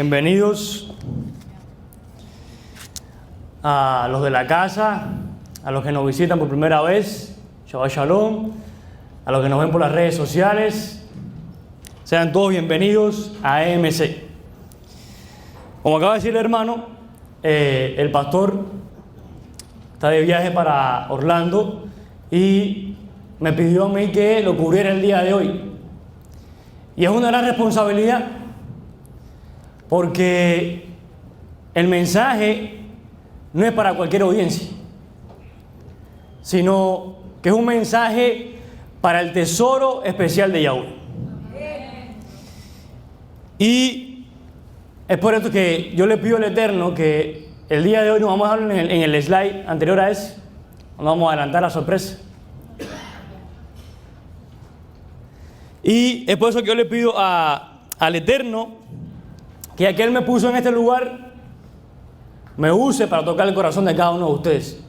Bienvenidos a los de la casa, a los que nos visitan por primera vez, Shabbat Shalom, a los que nos ven por las redes sociales. Sean todos bienvenidos a EMC. Como acaba de decir el hermano, el pastor está de viaje para Orlando y me pidió a mí que lo cubriera el día de hoy. Y es una gran responsabilidad porque el mensaje no es para cualquier audiencia, sino que es un mensaje para el tesoro especial de Yahweh. Y es por esto que yo le pido al Eterno que el día de hoy nos vamos a hablar en el slide anterior a ese, nos vamos a adelantar la sorpresa. Y es por eso que yo le pido al Eterno que aquel me puso en este lugar me use para tocar el corazón de cada uno de ustedes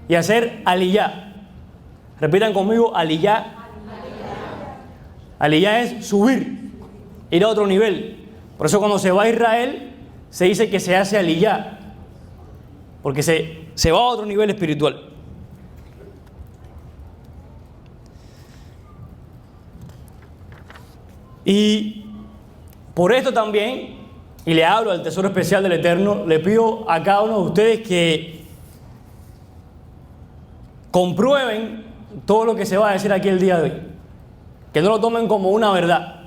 y hacer aliyá. Repitan conmigo, aliyá. Aliyá es subir, ir a otro nivel. Por eso cuando se va a Israel se dice que se hace aliyá, porque se va a otro nivel espiritual. Y por esto también, y le hablo al tesoro especial del Eterno, le pido a cada uno de ustedes que comprueben todo lo que se va a decir aquí el día de hoy. Que no lo tomen como una verdad,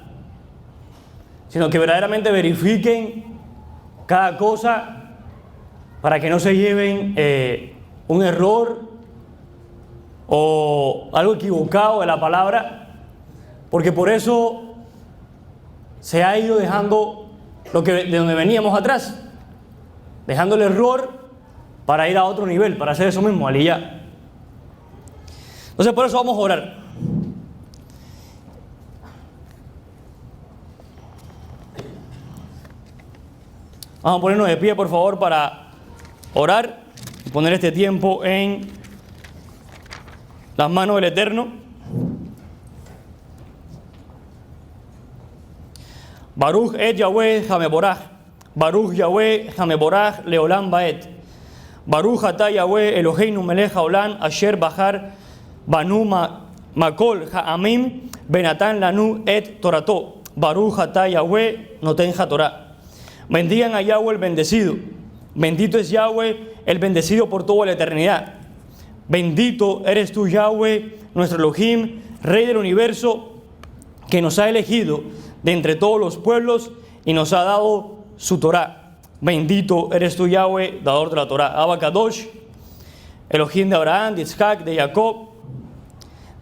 sino que verdaderamente verifiquen cada cosa para que no se lleven un error o algo equivocado de la palabra, porque por eso se ha ido dejando de donde veníamos atrás, dejando el error para ir a otro nivel, para hacer eso mismo, aliyá. Entonces por eso vamos a orar. Vamos a ponernos de pie, por favor, para orar y poner este tiempo en las manos del Eterno. Baruch et Yahweh Hameborach, Baruch Yahweh Hameborach Leolam Baet, Baruch Ata Yahweh Eloheinu Melech Haolam Asher Bahar Banu Makol Ha'amim Benatan Lanu et Torato, Baruch Ata Yahweh Noten HaTorah. Bendigan a Yahweh el bendecido, bendito es Yahweh el bendecido por toda la eternidad. Bendito eres tú, Yahweh, nuestro Elohim, Rey del universo, que nos ha elegido de entre todos los pueblos y nos ha dado su Torah. Bendito eres tú, Yahweh, dador de la Torah. Abba Kadosh, Elohim de Abraham, de Isaac, de Jacob,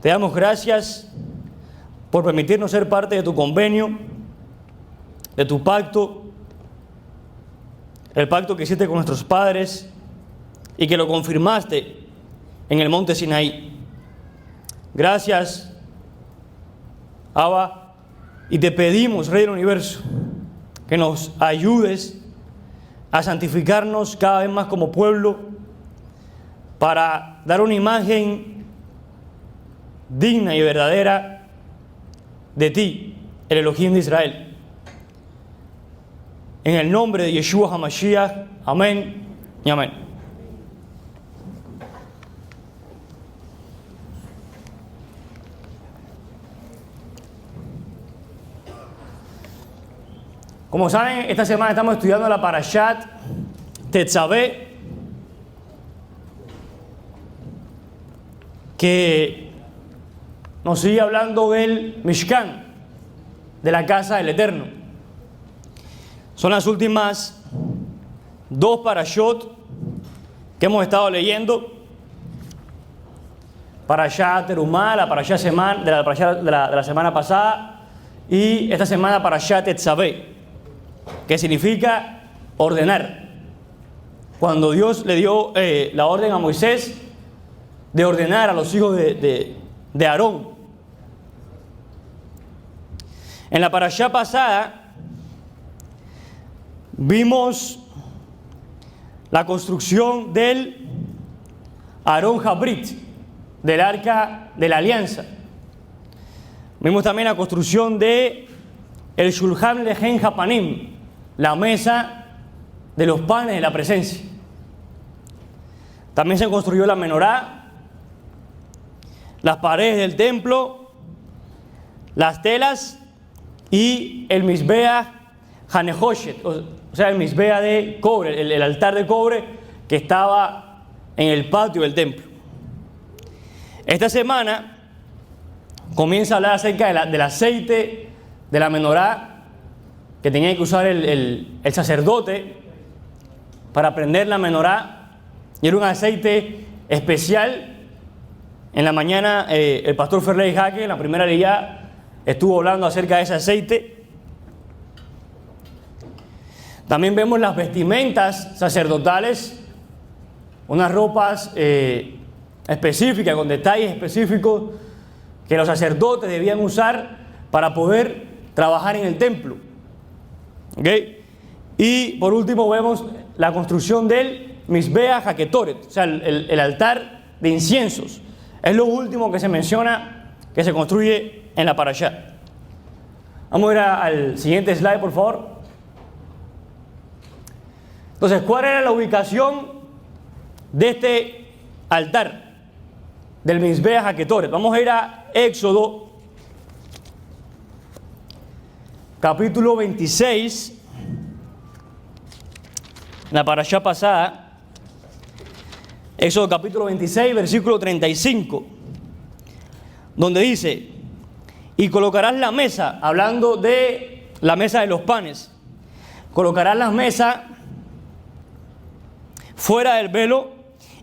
te damos gracias por permitirnos ser parte de tu convenio, de tu pacto, el pacto que hiciste con nuestros padres y que lo confirmaste en el monte Sinaí. Gracias, Abba. Y te pedimos, Rey del Universo, que nos ayudes a santificarnos cada vez más como pueblo para dar una imagen digna y verdadera de ti, el Elohim de Israel. En el nombre de Yeshua HaMashiach, amén y amén. Como saben, esta semana estamos estudiando la Parashat Tetzaveh, que nos sigue hablando del Mishkan, de la casa del Eterno. Son las últimas dos Parashot que hemos estado leyendo. Parashat Terumah, la Parashat de la semana pasada, y esta semana Parashat Tetzaveh, que significa ordenar. Cuando Dios le dio la orden a Moisés de ordenar a los hijos de Aarón. En la parashá pasada vimos la construcción del Aarón Habrit, del arca de la alianza. Vimos también la construcción de el Shulchan Lejen Hapanim, la mesa de los panes de la presencia. También se construyó la menorá, las paredes del templo, las telas y el misbea Hanehoshet, o sea, el misbea de cobre, el altar de cobre que estaba en el patio del templo. Esta semana comienza a hablar acerca del aceite de la menorá que tenía que usar el sacerdote para prender la menorá, y era un aceite especial. En la mañana el pastor Ferley Jaque, en la primera leyada, estuvo hablando acerca de ese aceite. También vemos las vestimentas sacerdotales, unas ropas específicas, con detalles específicos que los sacerdotes debían usar para poder trabajar en el templo. ¿Okay? Y por último vemos la construcción del Misbea Haketoret, o sea, el altar de inciensos. Es lo último que se menciona que se construye en la parashá. Vamos a ir al siguiente slide, por favor. Entonces, ¿cuál era la ubicación de este altar del Misbea Haketoret? Vamos a ir a Éxodo, capítulo 26, la parashá pasada. Éxodo capítulo 26, versículo 35, donde dice: y colocarás la mesa, hablando de la mesa de los panes, colocarás la mesa fuera del velo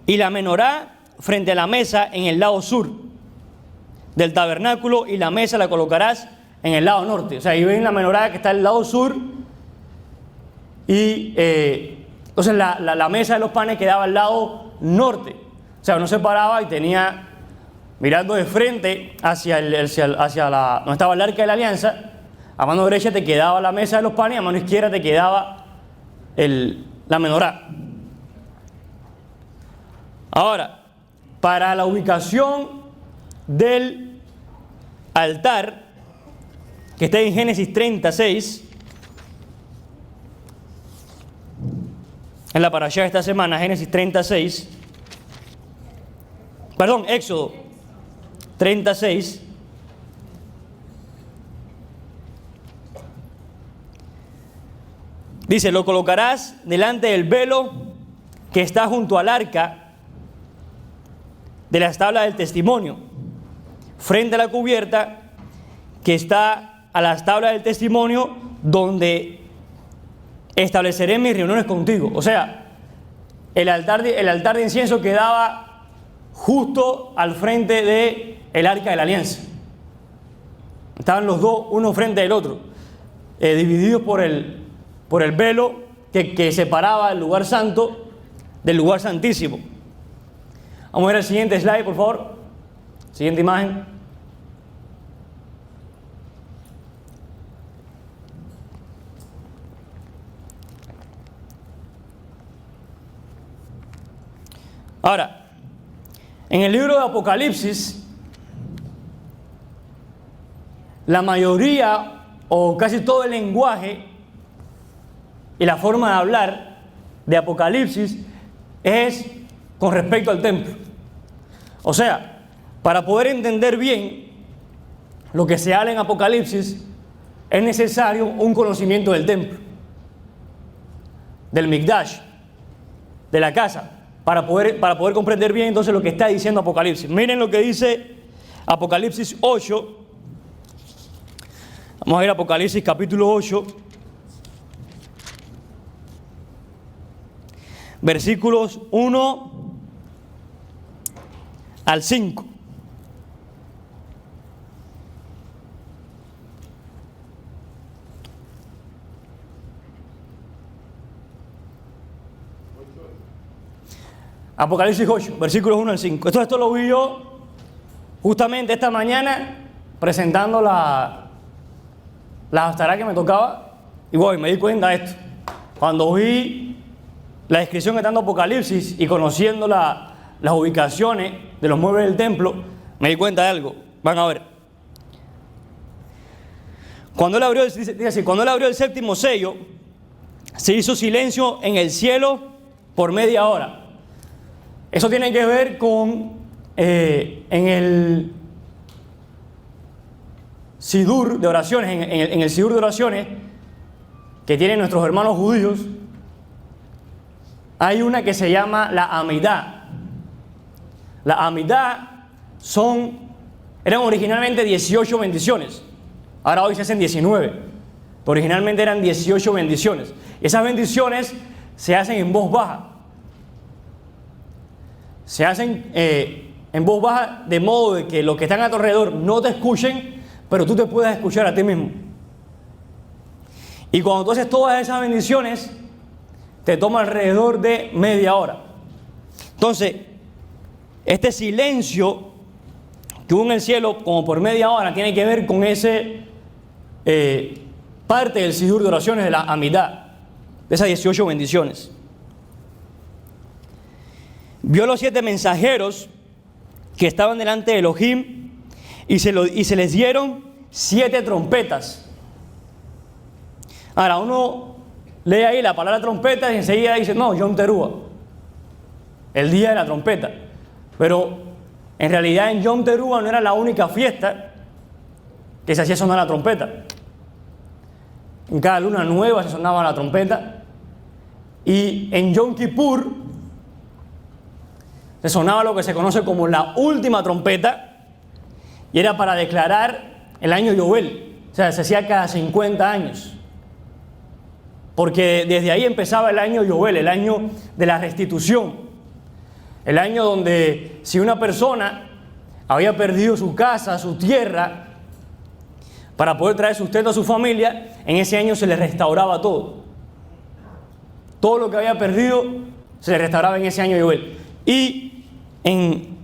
y la menorá frente a la mesa en el lado sur del tabernáculo, y la mesa la colocarás en el lado norte. O sea, ahí ven la menorá que está en el lado sur, y entonces la mesa de los panes quedaba al lado norte. O sea, uno se paraba y tenía, mirando de frente hacia donde estaba el arca de la alianza, a mano derecha te quedaba la mesa de los panes y a mano izquierda te quedaba la menorá. Ahora, para la ubicación del altar, que está en Génesis 36, en la parashá de esta semana, Génesis 36, perdón, Éxodo 36, dice: lo colocarás delante del velo que está junto al arca de las tablas del testimonio, frente a la cubierta que está a las tablas del testimonio, donde estableceré mis reuniones contigo. O sea, el altar de incienso quedaba justo al frente del arca de la alianza. Estaban los dos, uno frente del otro, divididos por el velo que separaba el lugar santo del lugar santísimo. Vamos a ver el siguiente slide, por favor. Siguiente imagen. Ahora, en el libro de Apocalipsis, la mayoría o casi todo el lenguaje y la forma de hablar de Apocalipsis es con respecto al templo. O sea, para poder entender bien lo que se habla en Apocalipsis, es necesario un conocimiento del templo, del Mikdash, de la casa, para poder comprender bien entonces lo que está diciendo Apocalipsis. Miren lo que dice Apocalipsis 8. Vamos a ir a Apocalipsis capítulo 8, versículos 1 al 5. Apocalipsis 8, versículos 1 al 5. Esto lo vi yo justamente esta mañana presentando la haftará que me tocaba, y voy, me di cuenta de esto. Cuando vi la descripción que está dando Apocalipsis y conociendo las ubicaciones de los muebles del templo, me di cuenta de algo. Van a ver. Cuando él abrió, dice así: cuando él abrió el séptimo sello, se hizo silencio en el cielo por media hora. Eso tiene que ver con en el Sidur de oraciones, en el Sidur de oraciones que tienen nuestros hermanos judíos, hay una que se llama la Amidá. La Amidá eran originalmente 18 bendiciones, ahora hoy se hacen 19, pero originalmente eran 18 bendiciones. Esas bendiciones se hacen en voz baja. Se hacen en voz baja de modo de que los que están a tu alrededor no te escuchen, pero tú te puedas escuchar a ti mismo. Y cuando tú haces todas esas bendiciones, te toma alrededor de media hora. Entonces, este silencio que hubo en el cielo como por media hora tiene que ver con ese parte del Sidur de oraciones de la Amidá, de esas 18 bendiciones. Vio los 7 mensajeros que estaban delante de Elohim y se les dieron 7 trompetas. Ahora uno lee ahí la palabra trompeta y enseguida dice, no, Yom Teruah, el día de la trompeta. Pero en realidad en Yom Teruah no era la única fiesta que se hacía sonar la trompeta. En cada luna nueva se sonaba la trompeta. Y en Yom Kippur se sonaba lo que se conoce como la última trompeta, y era para declarar el año Yobel. O sea, se hacía cada 50 años. Porque desde ahí empezaba el año Yobel, el año de la restitución. El año donde si una persona había perdido su casa, su tierra, para poder traer sustento a su familia, en ese año se le restauraba todo. Todo lo que había perdido se le restauraba en ese año Yobel. Y en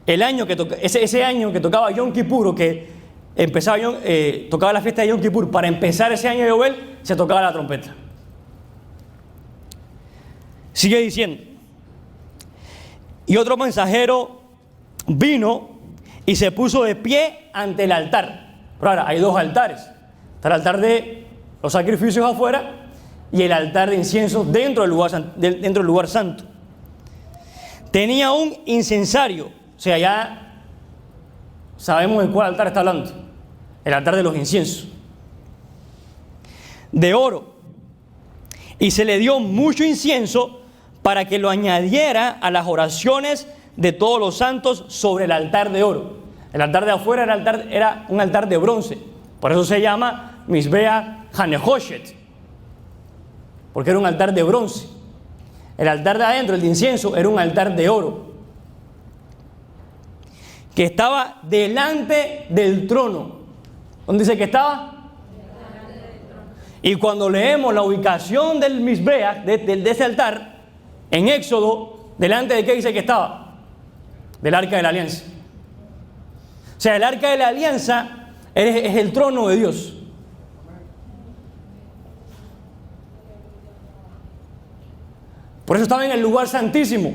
el año que ese año que tocaba Yom Kippur, o que empezaba tocaba la fiesta de Yom Kippur, para empezar ese año Yobel, se tocaba la trompeta. Sigue diciendo. Y otro mensajero vino y se puso de pie ante el altar. Pero ahora hay 2 altares. Está el altar de los sacrificios afuera y el altar de incienso dentro del lugar santo. Tenía un incensario. O sea, ya sabemos de cuál altar está hablando. El altar de los inciensos. De oro. Y se le dio mucho incienso para que lo añadiera a las oraciones de todos los santos sobre el altar de oro. El altar de afuera era un altar de bronce. Por eso se llama Mizbeach Hanehoshet, porque era un altar de bronce. El altar de adentro, el de incienso, era un altar de oro, que estaba delante del trono. ¿Dónde dice que estaba? Y cuando leemos la ubicación del Mizbeach, de ese altar, en Éxodo, ¿delante de qué dice que estaba? Del Arca de la Alianza. O sea, el Arca de la Alianza es el trono de Dios. Por eso estaba en el lugar santísimo.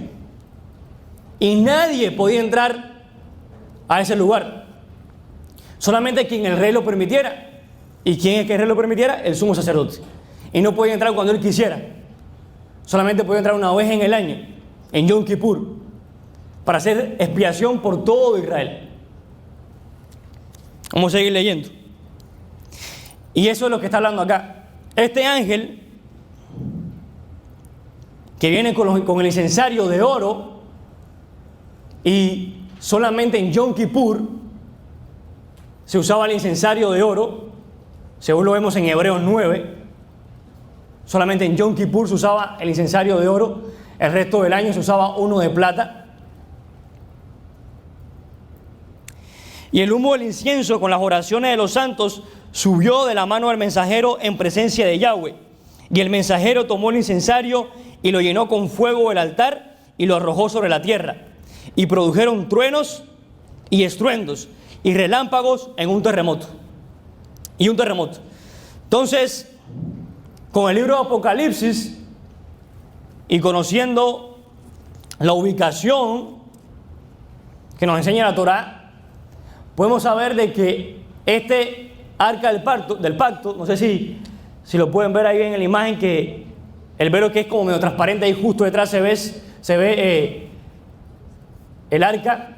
Y nadie podía entrar a ese lugar. Solamente quien el rey lo permitiera. ¿Y quién es que el rey lo permitiera? El sumo sacerdote. Y no podía entrar cuando él quisiera. Solamente podía entrar una vez en el año, en Yom Kippur, para hacer expiación por todo Israel. Vamos a seguir leyendo. Y eso es lo que está hablando acá. Este ángel, que viene con el incensario de oro, y solamente en Yom Kippur se usaba el incensario de oro, según lo vemos en Hebreos 9. Solamente en Yom Kippur se usaba el incensario de oro, el resto del año se usaba uno de plata. Y el humo del incienso con las oraciones de los santos subió de la mano del mensajero en presencia de Yahweh. Y el mensajero tomó el incensario y lo llenó con fuego el altar y lo arrojó sobre la tierra. Y produjeron truenos y estruendos y relámpagos en un terremoto. Y un terremoto. Entonces, con el libro de Apocalipsis y conociendo la ubicación que nos enseña la Torá, podemos saber de que este arca del pacto, no sé si lo pueden ver ahí en la imagen que el velo que es como medio transparente, ahí justo detrás se ve el arca.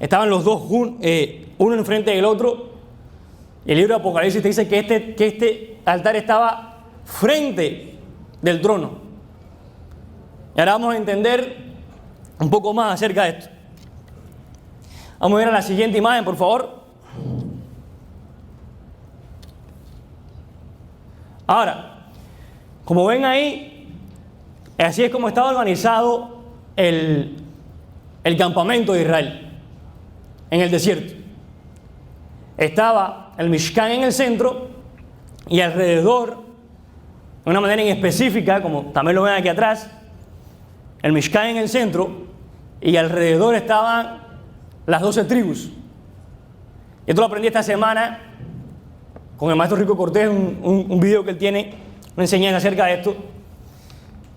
Estaban los dos uno enfrente del otro. Y el libro de Apocalipsis te dice que este altar estaba frente del trono. Y ahora vamos a entender un poco más acerca de esto. Vamos a ver a la siguiente imagen, por favor. Ahora, como ven ahí, así es como estaba organizado el campamento de Israel en el desierto. Estaba el Mishkan en el centro y alrededor, de una manera en específica, como también lo ven aquí atrás, el Mishkan en el centro y alrededor estaban las 12 tribus. Esto lo aprendí esta semana con el maestro Rico Cortés, un video que él tiene, una enseñanza acerca de esto,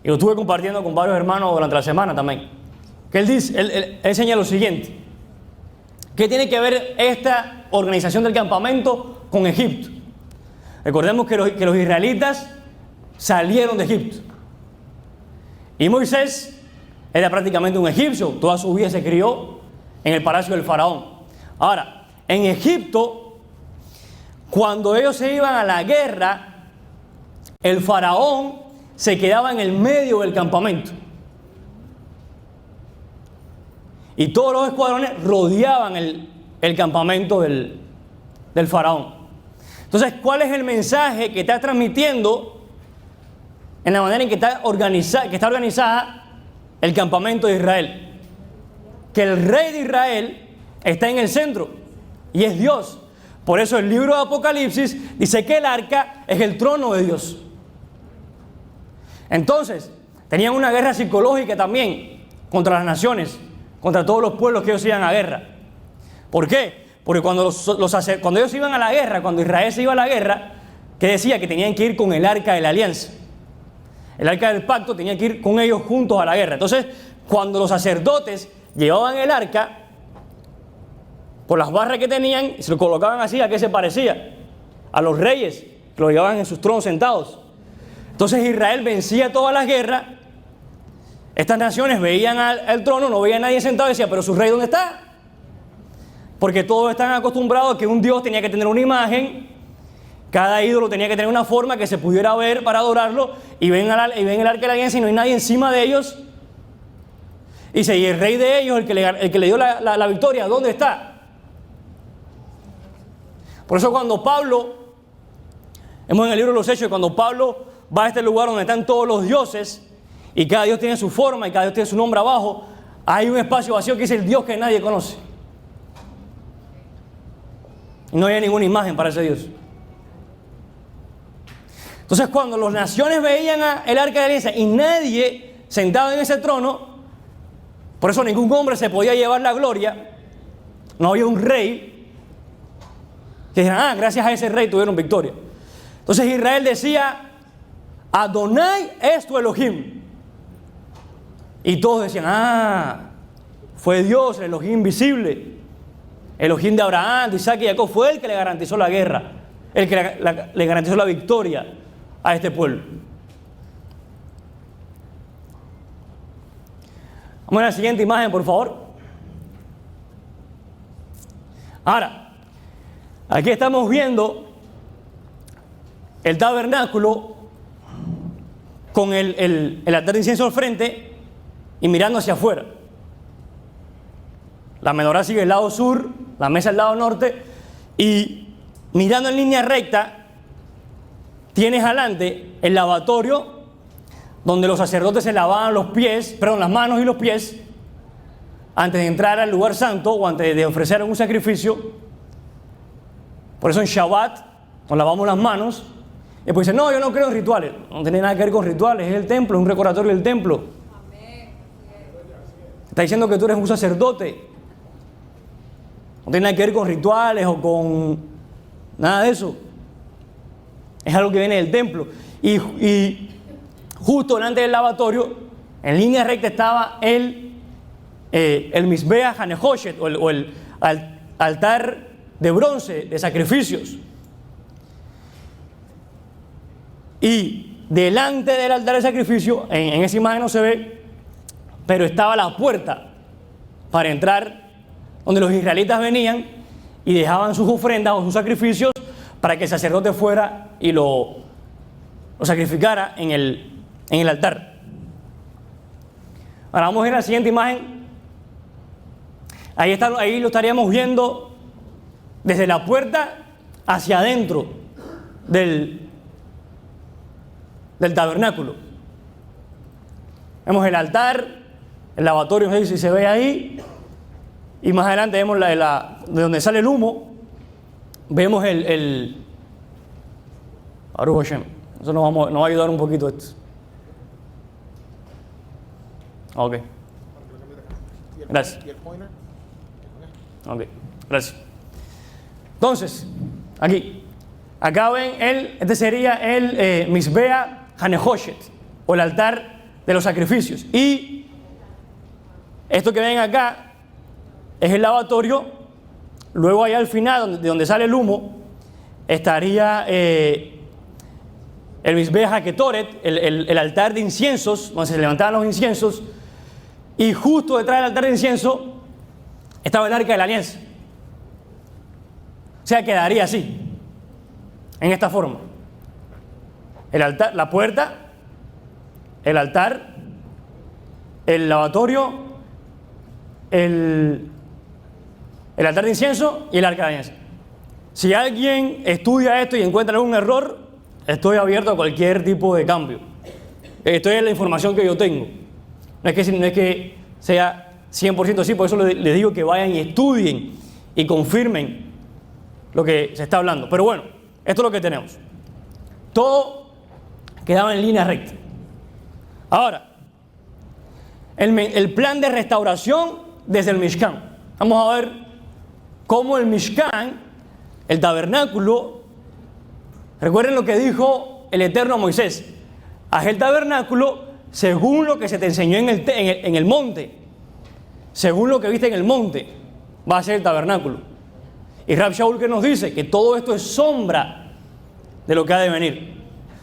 y lo estuve compartiendo con varios hermanos durante la semana también. Que él dice, él enseña lo siguiente: ¿qué tiene que ver esta organización del campamento con Egipto? Recordemos que los israelitas salieron de Egipto. Y Moisés era prácticamente un egipcio, toda su vida se crió en el palacio del faraón. Ahora, en Egipto, cuando ellos se iban a la guerra, el faraón se quedaba en el medio del campamento. Y todos los escuadrones rodeaban el campamento del faraón. Entonces, ¿cuál es el mensaje que está transmitiendo en la manera en que está organizada el campamento de Israel? Que el rey de Israel está en el centro y es Dios. Por eso el libro de Apocalipsis dice que el arca es el trono de Dios. Entonces, tenían una guerra psicológica también contra las naciones, contra todos los pueblos que ellos iban a guerra. ¿Por qué? Porque cuando ellos iban a la guerra, cuando Israel se iba a la guerra, ¿qué decía? Que tenían que ir con el arca de la alianza. El arca del pacto tenía que ir con ellos juntos a la guerra. Entonces, cuando los sacerdotes llevaban el arca, por las barras que tenían, se lo colocaban así, ¿a qué se parecía? A los reyes, que lo llevaban en sus tronos sentados. Entonces Israel vencía todas las guerras. Estas naciones veían al trono, no veían a nadie sentado y decían, ¿pero su rey dónde está? Porque todos están acostumbrados a que un Dios tenía que tener una imagen, cada ídolo tenía que tener una forma que se pudiera ver para adorarlo, y ven el arca de la alianza y no hay nadie encima de ellos. Y dice, ¿y el rey de ellos, el que le dio la victoria, dónde está? Por eso cuando Pablo, vemos en el libro de los Hechos, cuando Pablo va a este lugar donde están todos los dioses, y cada dios tiene su forma, y cada dios tiene su nombre abajo, hay un espacio vacío que dice el Dios que nadie conoce. Y no hay ninguna imagen para ese Dios. Entonces cuando las naciones veían el arca de la alianza y nadie sentado en ese trono, por eso ningún hombre se podía llevar la gloria, no había un rey, que dijeran, gracias a ese rey tuvieron victoria. Entonces Israel decía, Adonai es tu Elohim. Y todos decían, fue Dios, el Elohim invisible. Elohim de Abraham, de Isaac y Jacob, fue el que le garantizó la guerra, el que le garantizó la victoria a este pueblo. Vamos a la siguiente imagen, por favor. Ahora, aquí estamos viendo el tabernáculo con el altar de incienso al frente y mirando hacia afuera. La menorá sigue el lado sur, la mesa el lado norte, y mirando en línea recta tienes adelante el lavatorio donde los sacerdotes se lavaban las manos y los pies antes de entrar al lugar santo o antes de ofrecer un sacrificio. Por eso en Shabbat nos lavamos las manos. Y después dicen, no, yo no creo en rituales. No tiene nada que ver con rituales, es el templo, es un recordatorio del templo. Está diciendo que tú eres un sacerdote. No tiene nada que ver con rituales o con nada de eso. Es algo que viene del templo. Y justo delante del lavatorio, en línea recta, estaba el Mizbeach HaNehoshet, o el altar de bronce, de sacrificios. Y delante del altar de sacrificio, en esa imagen no se ve, pero estaba la puerta para entrar donde los israelitas venían y dejaban sus ofrendas o sus sacrificios para que el sacerdote fuera y lo sacrificara en el altar. Ahora vamos a ir a la siguiente imagen. Ahí lo estaríamos viendo desde la puerta hacia adentro del tabernáculo. Vemos el altar, el lavatorio, no sé si se ve ahí, y más adelante vemos de donde sale el humo, vemos el Baruch Hashem. Eso nos va a ayudar un poquito esto. Ok. Gracias. Ok, gracias. Entonces, acá ven este sería el Mizbea Hanehoshet, o el altar de los sacrificios. Y esto que ven acá es el lavatorio. Luego allá al final, de donde sale el humo, estaría el Mizbea Haketoret, el altar de inciensos, donde se levantaban los inciensos. Y justo detrás del altar de incienso estaba el arca de la alianza. O sea, quedaría así, en esta forma. El altar, la puerta, el altar, el lavatorio, el altar de incienso y el arca de la alianza. Si alguien estudia esto y encuentra algún error, estoy abierto a cualquier tipo de cambio. Esto es la información que yo tengo. No es que sea 100% así, por eso les digo que vayan y estudien y confirmen lo que se está hablando. Pero bueno, esto es lo que tenemos. Todo quedaba en línea recta. Ahora, el plan de restauración desde el Mishkan. Vamos a ver cómo el Mishkan, el tabernáculo, recuerden lo que dijo el Eterno a Moisés: haz el tabernáculo según lo que se te enseñó en el monte. Según lo que viste en el monte, va a ser el tabernáculo. Y Rab Shaul, que nos dice que todo esto es sombra de lo que ha de venir.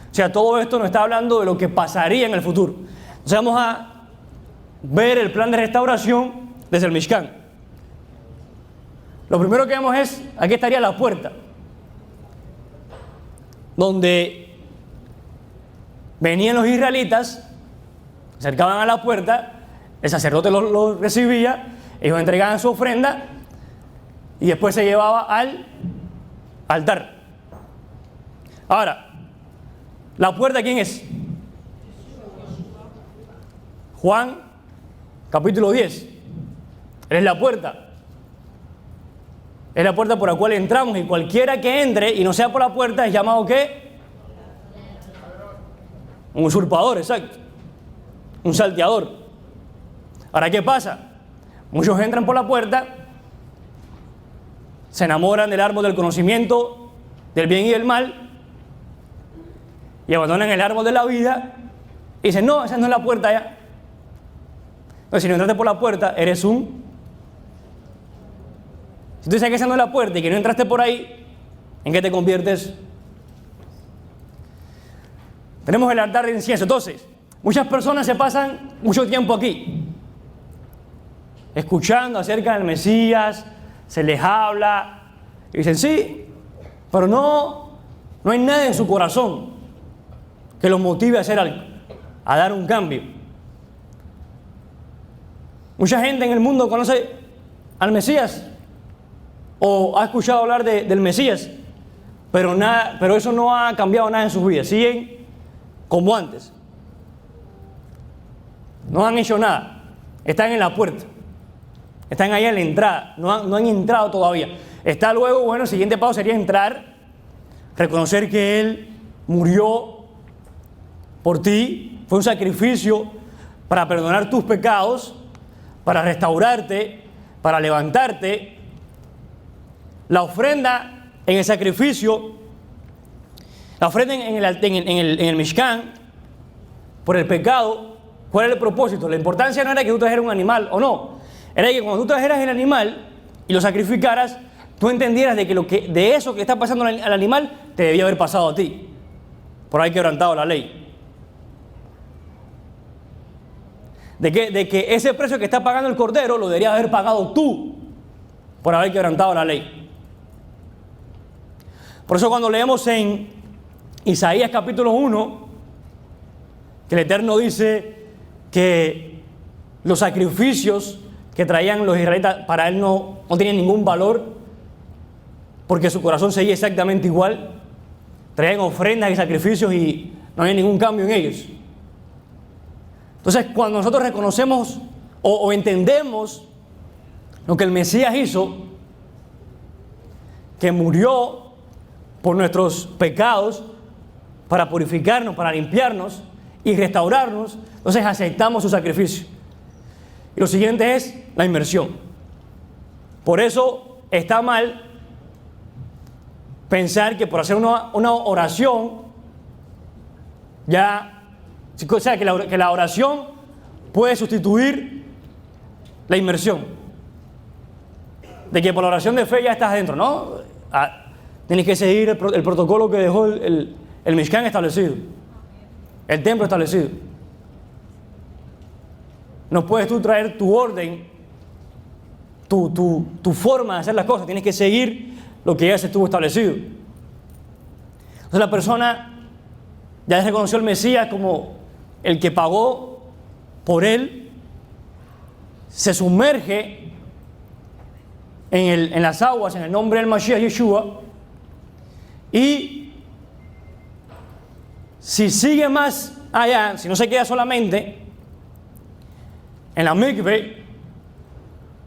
O sea, todo esto nos está hablando de lo que pasaría en el futuro. Entonces vamos a ver el plan de restauración desde el Mishkan. Lo primero que vemos es, aquí estaría la puerta, donde venían los israelitas, se acercaban a la puerta, el sacerdote los recibía, ellos entregaban su ofrenda y después se llevaba al altar. Ahora, ¿la puerta quién es? Juan, capítulo 10. Él es la puerta. Es la puerta por la cual entramos, y cualquiera que entre y no sea por la puerta es llamado ¿qué? Un usurpador, exacto. Un salteador. Ahora, ¿qué pasa? Muchos entran por la puerta, se enamoran del árbol del conocimiento del bien y del mal y abandonan el árbol de la vida y dicen: no, esa no es la puerta ya. Entonces, si no entraste por la puerta, eres un... Si tú dices que esa no es la puerta y que no entraste por ahí, ¿en qué te conviertes? Tenemos el altar de incienso. Entonces, muchas personas se pasan mucho tiempo aquí, escuchando acerca del Mesías, se les habla, y dicen sí, pero no hay nada en su corazón que los motive a hacer algo, a dar un cambio. Mucha gente en el mundo conoce al Mesías o ha escuchado hablar del Mesías, pero eso no ha cambiado nada en sus vidas, siguen como antes. No han hecho nada, están en la puerta, están ahí en la entrada, no han entrado todavía. Está luego, bueno, el siguiente paso sería entrar, reconocer que Él murió por ti, fue un sacrificio para perdonar tus pecados, para restaurarte, para levantarte. La ofrenda en el sacrificio, la ofrenda en el Mishkan, por el pecado, ¿cuál era el propósito? La importancia no era que tú trajeras un animal o no, era que cuando tú trajeras el animal y lo sacrificaras, tú entendieras de que de eso que está pasando al animal te debía haber pasado a ti, por haber quebrantado la ley. de que ese precio que está pagando el Cordero lo deberías haber pagado tú por haber quebrantado la ley. Por eso cuando leemos en Isaías capítulo 1, que el Eterno dice que los sacrificios que traían los israelitas para él no tenían ningún valor, porque su corazón seguía exactamente igual, traían ofrendas y sacrificios y no había ningún cambio en ellos. Entonces, cuando nosotros reconocemos o entendemos lo que el Mesías hizo, que murió por nuestros pecados para purificarnos, para limpiarnos y restaurarnos, entonces aceptamos su sacrificio. Y lo siguiente es la inmersión. Por eso está mal pensar que por hacer una oración, ya, o sea, que la oración puede sustituir la inmersión. De que por la oración de fe ya estás dentro, ¿no? Tienes que seguir el protocolo que dejó el Mishkan establecido, el templo establecido. No puedes tú traer tu orden, tu forma de hacer las cosas, tienes que seguir lo que ya se estuvo establecido. Entonces la persona ya reconoció al Mesías como el que pagó por él, se sumerge en las aguas en el nombre del Mashiach Yeshua, y si sigue más allá, si no se queda solamente en la mikve,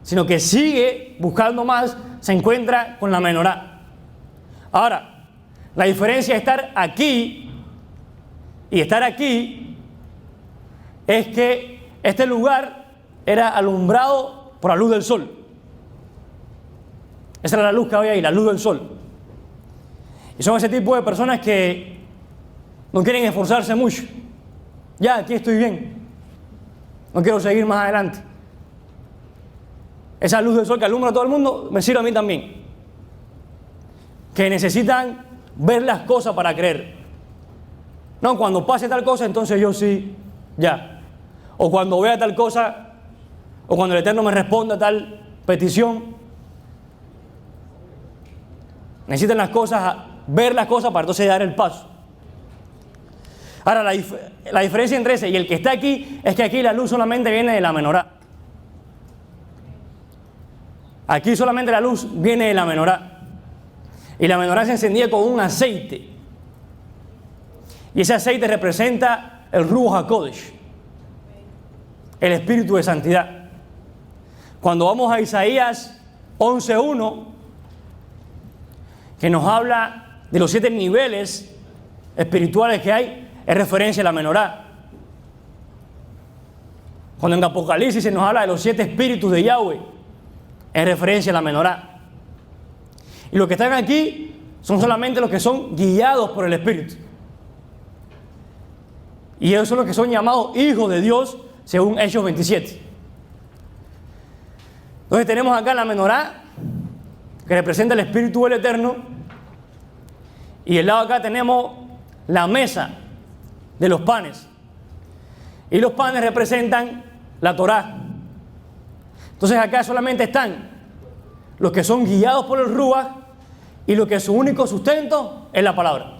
sino que sigue buscando más, se encuentra con la menorá. Ahora, la diferencia de estar aquí y estar aquí es que este lugar era alumbrado por la luz del sol. Esa era la luz que había ahí, la luz del sol. Y son ese tipo de personas que no quieren esforzarse mucho. Ya, aquí estoy bien. No quiero seguir más adelante. Esa luz del sol que alumbra a todo el mundo me sirve a mí también. Que necesitan ver las cosas para creer. No, cuando pase tal cosa, entonces yo sí, ya. O cuando vea tal cosa, o cuando el Eterno me responda tal petición. Necesitan las cosas, ver las cosas para entonces dar el paso. Ahora, la diferencia entre ese y el que está aquí es que aquí la luz solamente viene de la menorá. Aquí solamente la luz viene de la menorá. Y la menorá se encendía con un aceite. Y ese aceite representa el Ruach HaKodesh, el espíritu de santidad. Cuando vamos a Isaías 11:1, que nos habla de los 7 niveles espirituales que hay, es referencia a la menorá. Cuando en Apocalipsis se nos habla de los 7 espíritus de Yahweh, es referencia a la menorá. Y los que están aquí son solamente los que son guiados por el Espíritu. Y ellos son los que son llamados hijos de Dios, según Hechos 27. Entonces tenemos acá la menorá, que representa el Espíritu del Eterno. Y del lado acá tenemos la mesa de los panes. Y los panes representan la Torá. Entonces acá solamente están los que son guiados por el Ruach y los que su único sustento es la palabra.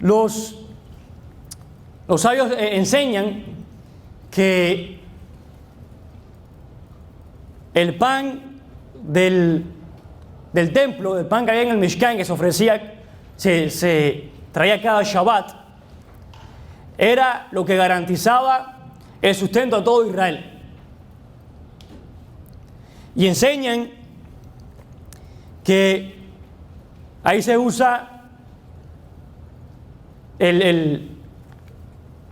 Los sabios enseñan que el pan del templo, del pan que había en el Mishkan, que se ofrecía, se traía cada Shabbat, era lo que garantizaba el sustento a todo Israel. Y enseñan que ahí se usa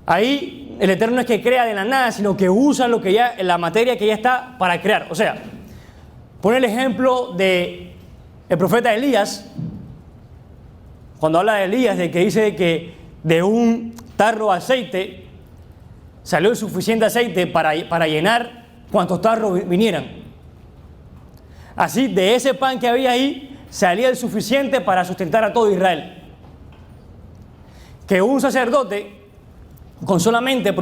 ahí el Eterno no es que crea de la nada, sino que usa lo que ya, la materia que ya está para crear. O sea, pone el ejemplo de el profeta Elías, cuando habla de Elías, de que dice que de un tarro de aceite salió el suficiente aceite para llenar cuantos tarros vinieran. Así, de ese pan que había ahí, salía el suficiente para sustentar a todo Israel. Que un sacerdote, con solamente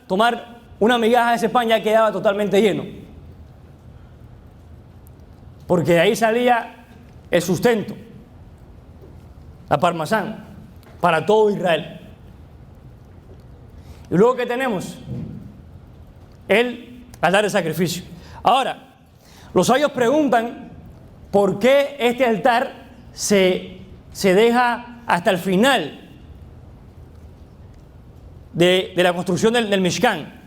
tomar una migaja de ese pan ya quedaba totalmente lleno. Porque de ahí salía el sustento, la parmesán, para todo Israel. Y luego, ¿qué tenemos? El altar de sacrificio. Ahora, los sabios preguntan por qué este altar se deja hasta el final de la construcción del Mishkan.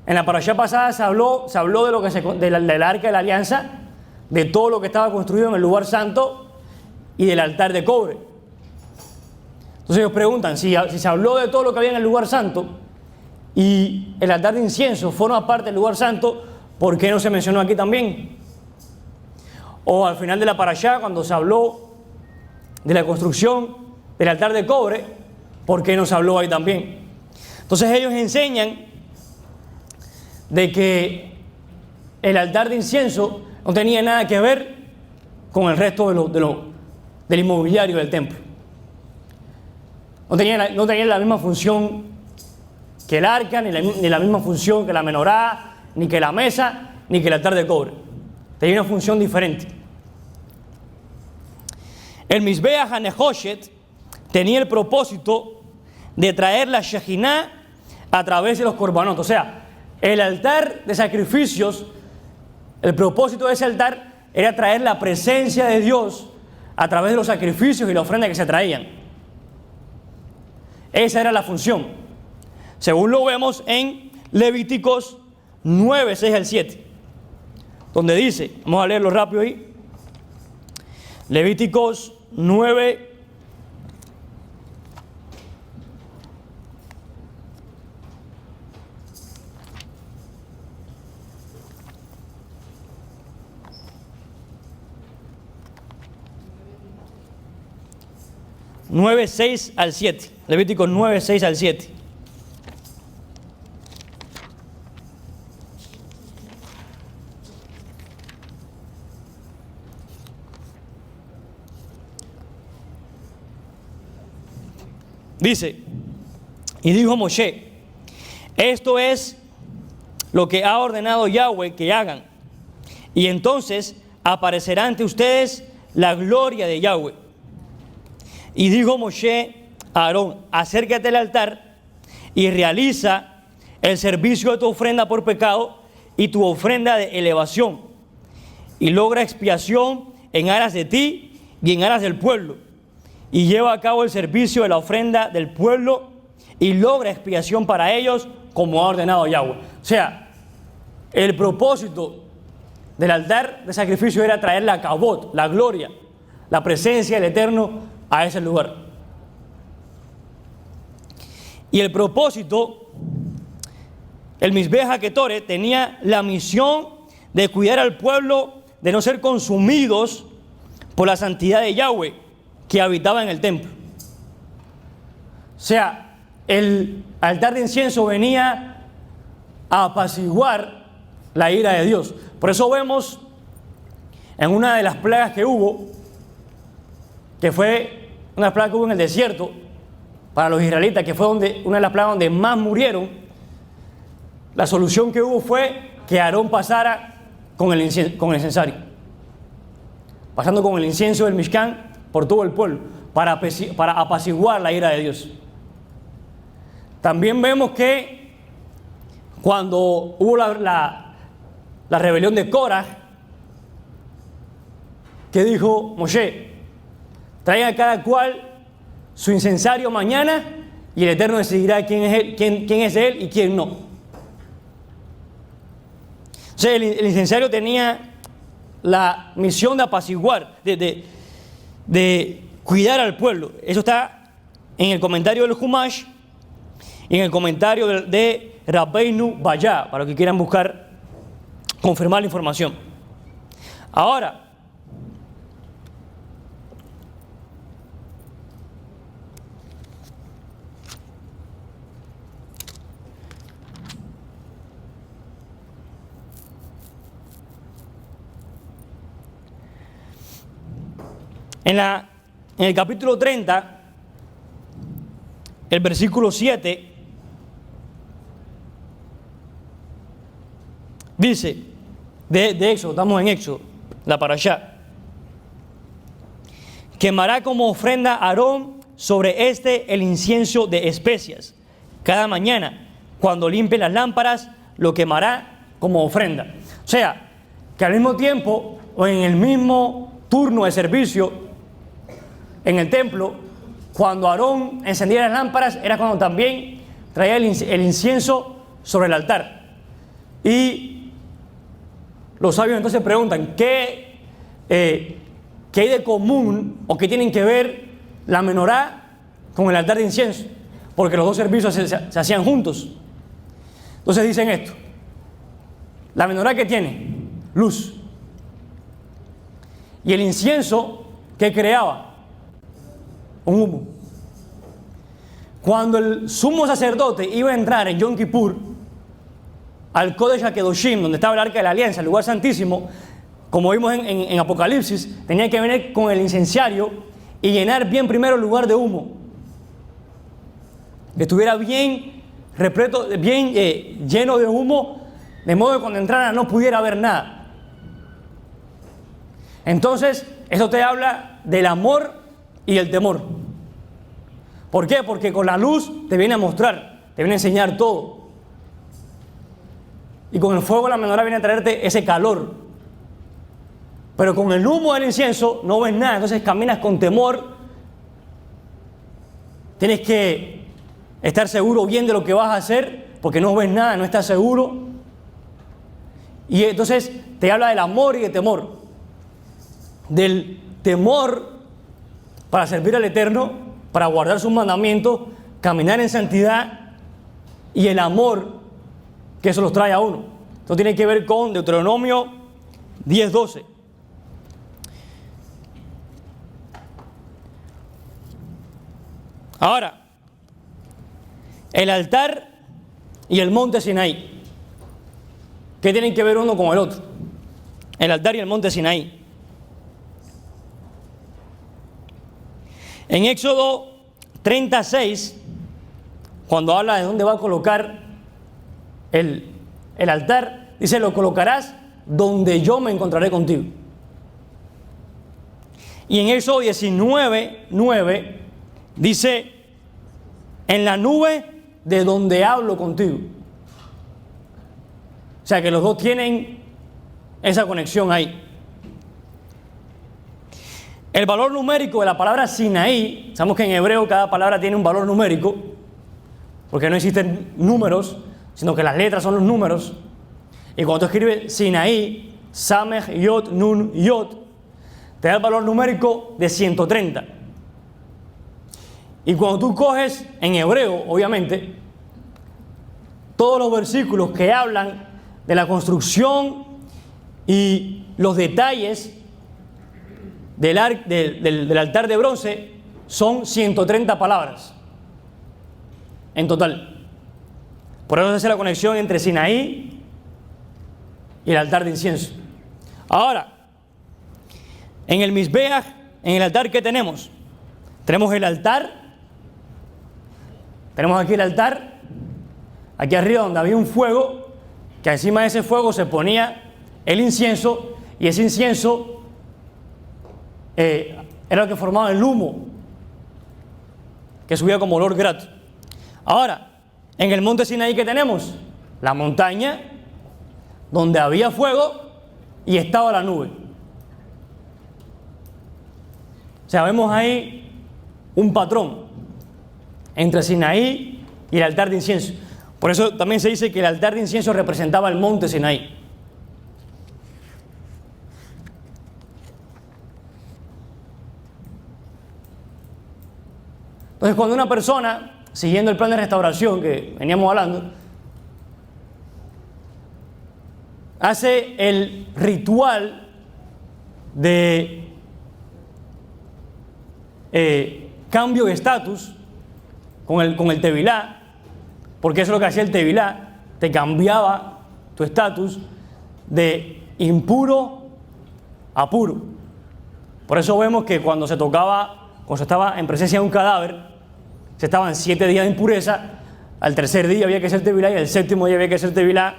En la parashá pasada se habló de lo que del arca de la alianza, de todo lo que estaba construido en el lugar santo y del altar de cobre. Entonces ellos preguntan, si se habló de todo lo que había en el lugar santo y el altar de incienso forma parte del lugar santo, ¿por qué no se mencionó aquí también? O al final de la parashá, cuando se habló de la construcción del altar de cobre, ¿por qué no se habló ahí también? Entonces ellos enseñan de que el altar de incienso no tenía nada que ver con el resto del inmobiliario del templo. No tenía la misma función que el arca, ni la misma función que la menorá, ni que la mesa, ni que el altar de cobre. Tenía una función diferente. El Mizbeach HaNehoshet tenía el propósito de traer la Shejiná a través de los korbanot. O sea, el altar de sacrificios, el propósito de ese altar era traer la presencia de Dios a través de los sacrificios y la ofrenda que se traían. Esa era la función, según lo vemos en Levíticos 9, 6 al 7, donde dice, vamos a leerlo rápido ahí, Levíticos 9, 9, 6 al 7. Levíticos 9, 6 al 7. Dice, y dijo Moshe, esto es lo que ha ordenado Yahweh que hagan, y entonces aparecerá ante ustedes la gloria de Yahweh. Y dijo Moshe a Aarón, acércate al altar y realiza el servicio de tu ofrenda por pecado y tu ofrenda de elevación, y logra expiación en aras de ti y en aras del pueblo, y lleva a cabo el servicio de la ofrenda del pueblo y logra expiación para ellos como ha ordenado Yahweh. O sea, el propósito del altar de sacrificio era traer la kabot, la gloria, la presencia del Eterno a ese lugar. Y el propósito, el Mizbeach HaKetoret tenía la misión de cuidar al pueblo de no ser consumidos por la santidad de Yahweh que habitaba en el templo. O sea, el altar de incienso venía a apaciguar la ira de Dios. Por eso vemos en una de las plagas que hubo, que fue una plaga que hubo en el desierto para los israelitas, que fue una de las plagas donde más murieron, la solución que hubo fue que Aarón pasara con el incensario, pasando con el incienso del Mishkan por todo el pueblo, para apaciguar la ira de Dios. También vemos que cuando hubo la rebelión de Korah, que dijo Moshe, traigan a cada cual su incensario mañana y el Eterno decidirá quién es él y quién no. O sea, el incensario tenía la misión de apaciguar, de cuidar al pueblo. Eso está en el comentario del Humash y en el comentario de Rabbeinu Bayá, para los que quieran buscar, confirmar la información. Ahora, en el capítulo 30, el versículo 7 dice, de Éxodo, estamos en Éxodo, la parashá: quemará como ofrenda Aarón sobre el incienso de especias. Cada mañana, cuando limpie las lámparas, lo quemará como ofrenda. O sea, que al mismo tiempo, o en el mismo turno de servicio, en el templo, cuando Aarón encendía las lámparas, era cuando también traía el incienso sobre el altar. Y los sabios entonces preguntan, ¿qué hay de común o qué tienen que ver la menorá con el altar de incienso? Porque los dos servicios se hacían juntos. Entonces dicen esto: la menorá, ¿qué tiene? Luz. Y el incienso, ¿qué creaba? Un humo. Cuando el sumo sacerdote iba a entrar en Yom Kippur al Kodesh HaKedoshim, donde estaba el Arca de la Alianza, el lugar santísimo, como vimos en Apocalipsis, tenía que venir con el incenciario y llenar bien primero el lugar de humo, que estuviera bien repleto, bien lleno de humo, de modo que cuando entrara no pudiera ver nada. Entonces, eso te habla del amor y el temor. ¿Por qué? Porque con la luz te viene a mostrar, te viene a enseñar todo. Y con el fuego la menorá viene a traerte ese calor. Pero con el humo del incienso no ves nada, entonces caminas con temor. Tienes que estar seguro bien de lo que vas a hacer, porque no ves nada, no estás seguro. Y entonces te habla del amor y del temor. Del temor para servir al Eterno, para guardar sus mandamientos, caminar en santidad, y el amor que eso los trae a uno. Esto tiene que ver con Deuteronomio 10:12. Ahora, el altar y el monte Sinaí, ¿qué tienen que ver uno con el otro? El altar y el monte Sinaí. En Éxodo 36, cuando habla de dónde va a colocar el altar, dice: lo colocarás donde yo me encontraré contigo. Y en Éxodo 19:9 dice: en la nube de donde hablo contigo. O sea que los dos tienen esa conexión ahí. El valor numérico de la palabra Sinaí, sabemos que en hebreo cada palabra tiene un valor numérico, porque no existen números, sino que las letras son los números. Y cuando tú escribes Sinaí, Samech, Yod, Nun, Yod, te da el valor numérico de 130. Y cuando tú coges en hebreo, obviamente, todos los versículos que hablan de la construcción y los detalles del altar de bronce son 130 palabras en total. Por eso se hace la conexión entre Sinaí y el altar de incienso. Ahora, en el Mizbeach, en el altar, ¿qué tenemos? Tenemos el altar, tenemos aquí el altar, aquí arriba donde había un fuego, que encima de ese fuego se ponía el incienso, y ese incienso era lo que formaba el humo que subía como olor grato. Ahora, en el monte Sinaí, ¿qué tenemos? La montaña donde había fuego y estaba la nube. O sea, vemos ahí un patrón entre Sinaí y el altar de incienso. Por eso también se dice que el altar de incienso representaba el monte Sinaí. Entonces, cuando una persona, siguiendo el plan de restauración que veníamos hablando, hace el ritual de cambio de estatus con el tevilá, porque eso es lo que hacía el tevilá, te cambiaba tu estatus de impuro a puro. Por eso vemos que cuando se estaba en presencia de un cadáver, Se estaban 7 días de impureza, al tercer día había que hacer tevilá y al séptimo día había que hacer tevilá.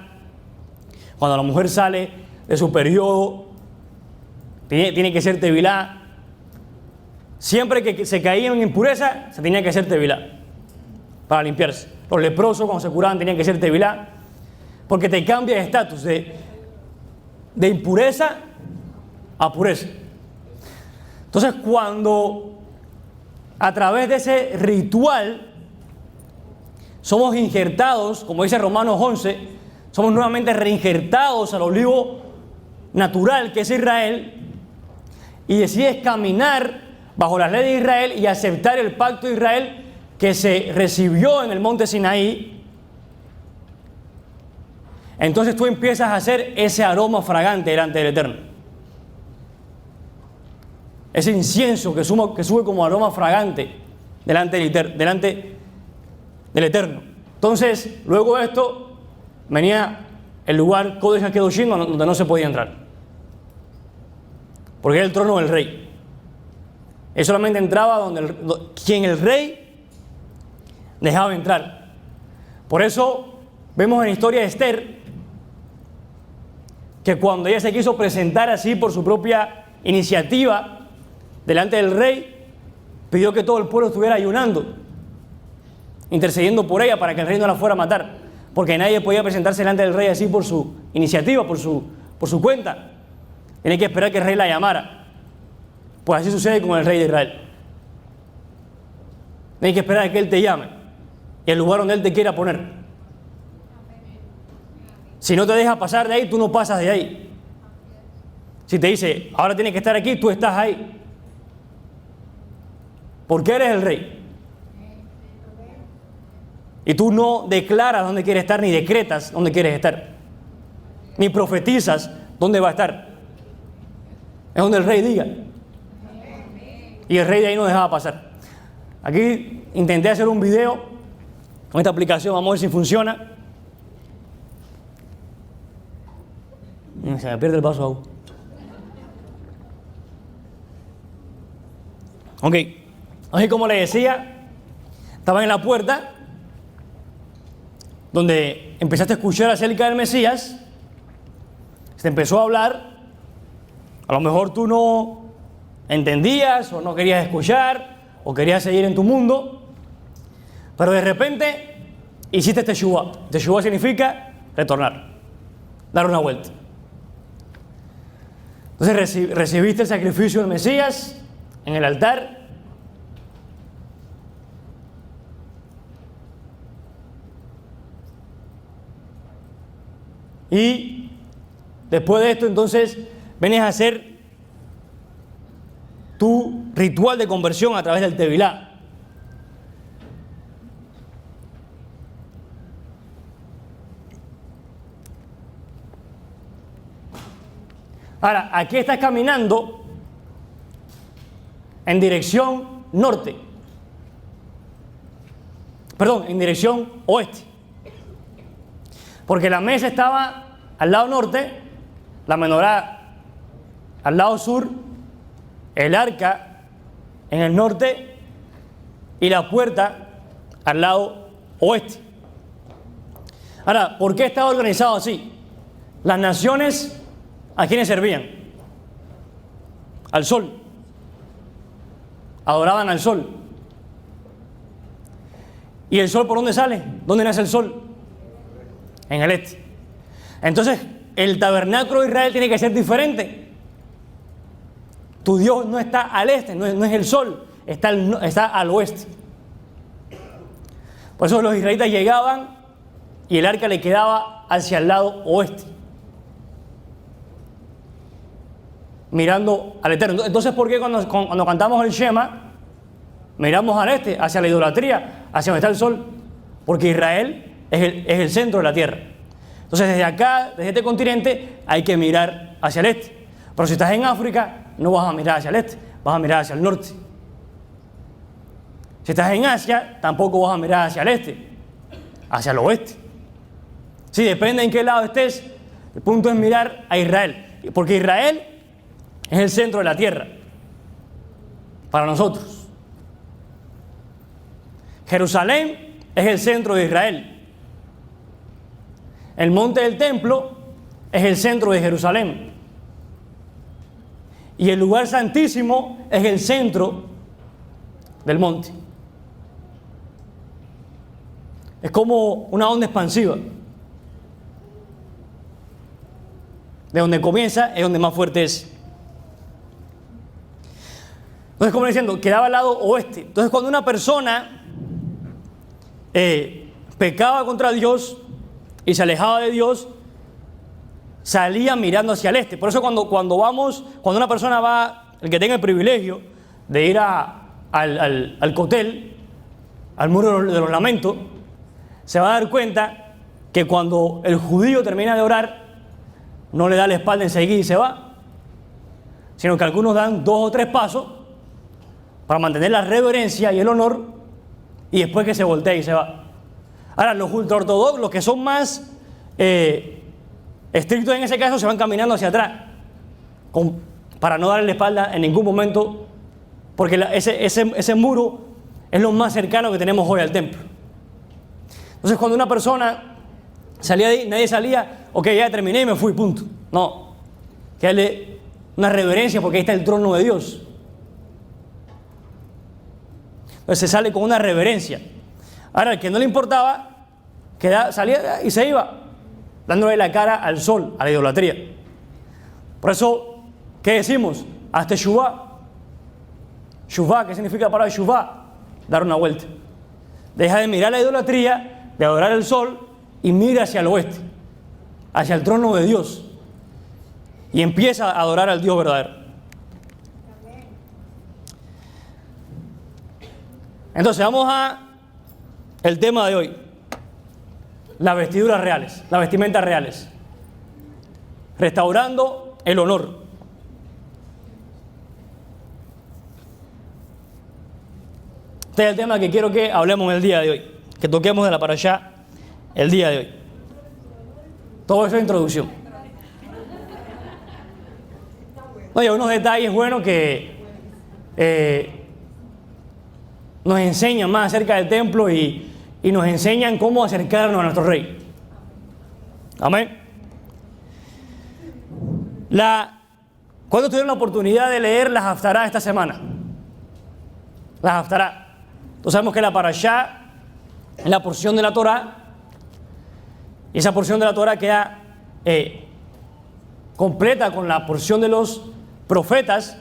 Cuando la mujer sale de su periodo, tiene que hacer tevilá. Siempre que se caían en impureza, se tenía que hacer tevilá para limpiarse. Los leprosos cuando se curaban tenían que hacer tevilá, porque te cambia de estatus de impureza a pureza. Entonces, cuando a través de ese ritual somos injertados, como dice Romanos 11, somos nuevamente reinjertados al olivo natural que es Israel, y decides caminar bajo las leyes de Israel y aceptar el pacto de Israel que se recibió en el monte Sinaí, entonces tú empiezas a hacer ese aroma fragante delante del Eterno. Ese incienso que sube como aroma fragante delante del Eterno. Entonces, luego de esto, venía el lugar Kodesh HaKedoshim donde no se podía entrar, porque era el trono del rey. Él solamente entraba quien el rey dejaba entrar. Por eso vemos en la historia de Esther que cuando ella se quiso presentar así por su propia iniciativa delante del rey, pidió que todo el pueblo estuviera ayunando, intercediendo por ella para que el rey no la fuera a matar, porque nadie podía presentarse delante del rey así por su iniciativa, por su cuenta. Tiene que esperar que el rey la llamara. Pues así sucede con el rey de Israel. Tienes que esperar a que él te llame y el lugar donde él te quiera poner. Si no te deja pasar de ahí, tú no pasas de ahí. Si te dice, ahora tienes que estar aquí, tú estás ahí. Porque eres el rey. Y tú no declaras dónde quieres estar, ni decretas dónde quieres estar, ni profetizas dónde va a estar. Es donde el rey diga. Y el rey de ahí no dejaba pasar. Aquí intenté hacer un video con esta aplicación, vamos a ver si funciona. Se me pierde el vaso aún. Ok, así como le decía, estaba en la puerta donde empezaste a escuchar acerca del Mesías, se empezó a hablar, a lo mejor tú no entendías o no querías escuchar o querías seguir en tu mundo, pero de repente hiciste teshuvá. Teshuvá significa retornar, dar una vuelta. Entonces recibiste el sacrificio del Mesías en el altar. Y después de esto, entonces, vienes a hacer tu ritual de conversión a través del tevilá. Ahora, aquí estás caminando en dirección norte. Perdón, en dirección oeste. Porque la mesa estaba al lado norte, la menorá al lado sur, el arca en el norte y la puerta al lado oeste. Ahora, ¿por qué estaba organizado así? Las naciones, ¿a quiénes servían? Al sol. Adoraban al sol. ¿Y el sol por dónde sale? ¿Dónde nace el sol? En el este. Entonces, el tabernáculo de Israel tiene que ser diferente. Tu Dios no está al este, no es el sol, está al oeste. Por eso los israelitas llegaban y el arca le quedaba hacia el lado oeste, mirando al Eterno. Entonces, ¿por qué cuando cantamos el Shema miramos al este, hacia la idolatría, hacia donde está el sol? Porque Israel es el centro de la tierra. Entonces, desde acá, desde este continente, hay que mirar hacia el este. Pero si estás en África, no vas a mirar hacia el este, vas a mirar hacia el norte. Si estás en Asia, tampoco vas a mirar hacia el este, hacia el oeste. Sí, depende en qué lado estés, el punto es mirar a Israel. Porque Israel es el centro de la tierra para nosotros. Jerusalén es el centro de Israel. El monte del templo es el centro de Jerusalén. Y el lugar santísimo es el centro del monte. Es como una onda expansiva. De donde comienza es donde más fuerte es. Entonces, como diciendo, quedaba al lado oeste. Entonces, cuando una persona pecaba contra Dios y se alejaba de Dios, salía mirando hacia el este. Por eso cuando una persona va, el que tenga el privilegio de ir al cotel, al muro de los lamentos, se va a dar cuenta que cuando el judío termina de orar, no le da la espalda enseguida y se va, sino que algunos dan 2 o 3 pasos para mantener la reverencia y el honor, y después que se voltea y se va. Ahora, los ultraortodoxos, los que son más estrictos en ese caso, se van caminando hacia atrás, para no darle la espalda en ningún momento, porque ese muro es lo más cercano que tenemos hoy al templo. Entonces, cuando una persona salía de ahí, nadie salía, ok, ya terminé y me fui, punto. No, que darle una reverencia porque ahí está el trono de Dios. Entonces se sale con una reverencia. Ahora, el que no le importaba, salía y se iba, dándole la cara al sol, a la idolatría. Por eso, ¿qué decimos? Hazte Shuvá. Shuvá, ¿qué significa la palabra Shuvá? Dar una vuelta. Deja de mirar la idolatría, de adorar el sol, y mira hacia el oeste, hacia el trono de Dios, y empieza a adorar al Dios verdadero. Entonces vamos a el tema de hoy: las vestiduras reales, las vestimentas reales, restaurando el honor. Este es el tema que quiero que hablemos el día de hoy, que toquemos de la parashá el día de hoy. Todo eso es introducción. No, hay unos detalles buenos que nos enseñan más acerca del templo y nos enseñan cómo acercarnos a nuestro rey. Amén. ¿Cuándo tuvieron la oportunidad de leer las Haftará esta semana? Las Haftará. Entonces sabemos que la parashá es la porción de la Torá, y esa porción de la Torá queda completa con la porción de los profetas,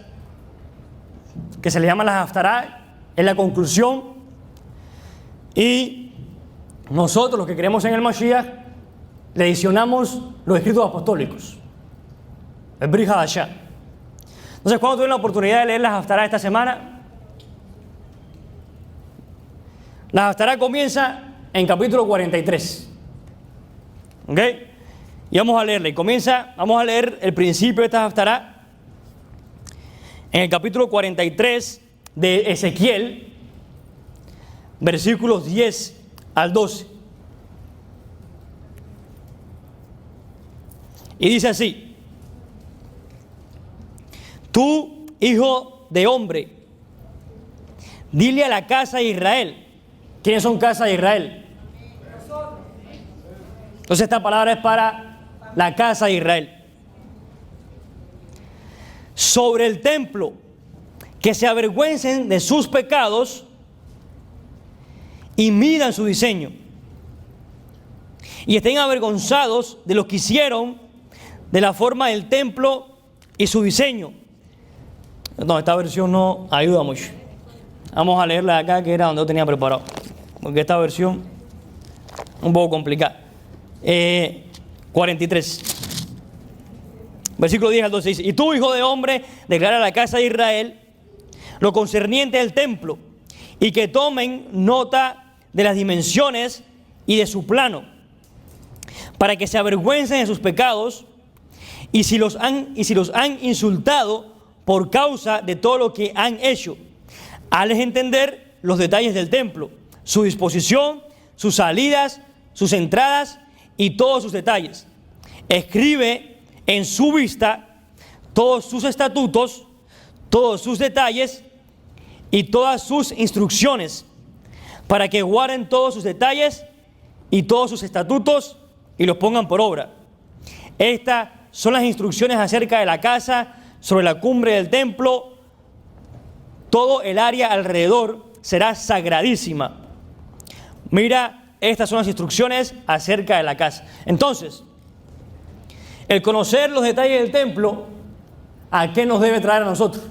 que se le llama las Haftará, es la conclusión. Y nosotros, los que creemos en el Mashiach, le adicionamos los escritos apostólicos, el Brit Hadashah. Entonces, ¿cuándo tuvieron la oportunidad de leer las Haftará esta semana? La Haftará comienza en capítulo 43. ¿Ok? Y vamos a leerla. Vamos a leer el principio de esta Haftará en el capítulo 43 de Ezequiel, versículos 10 al 12. Y dice así: Tú, hijo de hombre, dile a la casa de Israel. ¿Quiénes son casa de Israel? Entonces esta palabra es para la casa de Israel. Sobre el templo, que se avergüencen de sus pecados y midan su diseño, y estén avergonzados de lo que hicieron, de la forma del templo y su diseño. No, esta versión no ayuda mucho. Vamos a leerla de acá, que era donde yo tenía preparado, porque esta versión un poco complicada. 43, versículo 10 al 12 dice: Y tú, hijo de hombre, declara a la casa de Israel lo concerniente al templo, y que tomen nota de las dimensiones y de su plano, para que se avergüencen de sus pecados, y si los han insultado por causa de todo lo que han hecho, hazles entender los detalles del templo, su disposición, sus salidas, sus entradas y todos sus detalles. Escribe en su vista todos sus estatutos, todos sus detalles y todas sus instrucciones, para que guarden todos sus detalles y todos sus estatutos y los pongan por obra. Estas son las instrucciones acerca de la casa, sobre la cumbre del templo. Todo el área alrededor será sagradísima. Mira, estas son las instrucciones acerca de la casa. Entonces, el conocer los detalles del templo, ¿a qué nos debe traer a nosotros?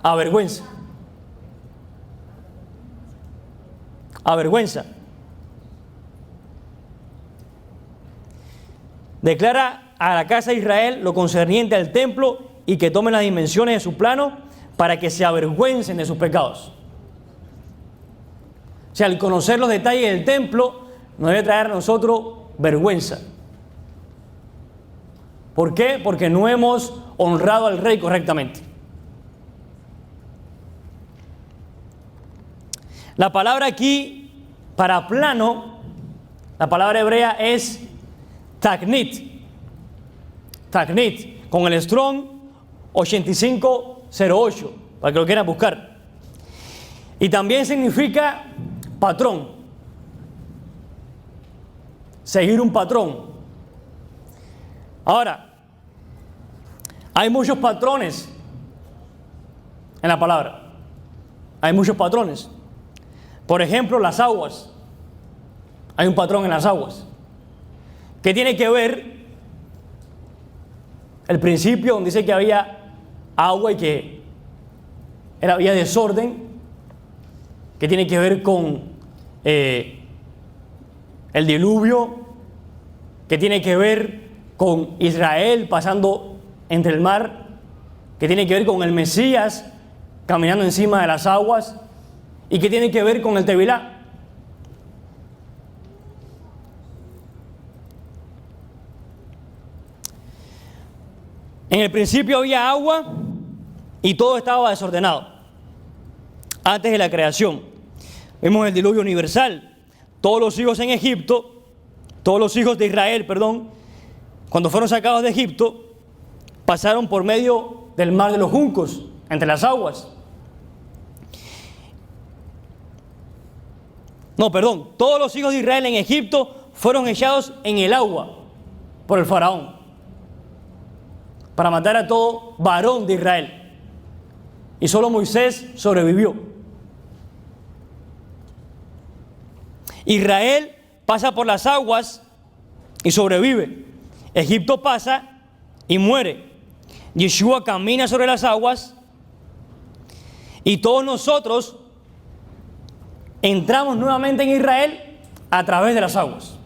A vergüenza. A vergüenza. Declara a la casa de Israel lo concerniente al templo y que tomen las dimensiones de su plano para que se avergüencen de sus pecados. O sea, al conocer los detalles del templo nos debe traer a nosotros vergüenza. ¿Por qué? Porque no hemos honrado al rey correctamente. La palabra aquí para plano, la palabra hebrea es taknit. Taknit, con el Strong 8508, para que lo quieran buscar. Y también significa patrón. Seguir un patrón. Ahora, hay muchos patrones en la palabra. Hay muchos patrones. Por ejemplo, las aguas. Hay un patrón en las aguas. ¿Qué tiene que ver el principio donde dice que había agua y que había desorden? ¿Qué tiene que ver con el diluvio? ¿Qué tiene que ver con Israel pasando entre el mar? ¿Qué tiene que ver con el Mesías caminando encima de las aguas? ¿Y qué tiene que ver con el Tevilá? En el principio había agua y todo estaba desordenado. Antes de la creación. Vemos el diluvio universal. Todos los hijos en Egipto, todos los hijos de Israel, cuando fueron sacados de Egipto, pasaron por medio del mar de los juncos, entre las aguas. Todos los hijos de Israel en Egipto fueron echados en el agua por el faraón para matar a todo varón de Israel. Y solo Moisés sobrevivió. Israel pasa por las aguas y sobrevive. Egipto pasa y muere. Yeshua camina sobre las aguas y todos nosotros entramos nuevamente en Israel a través de las aguas.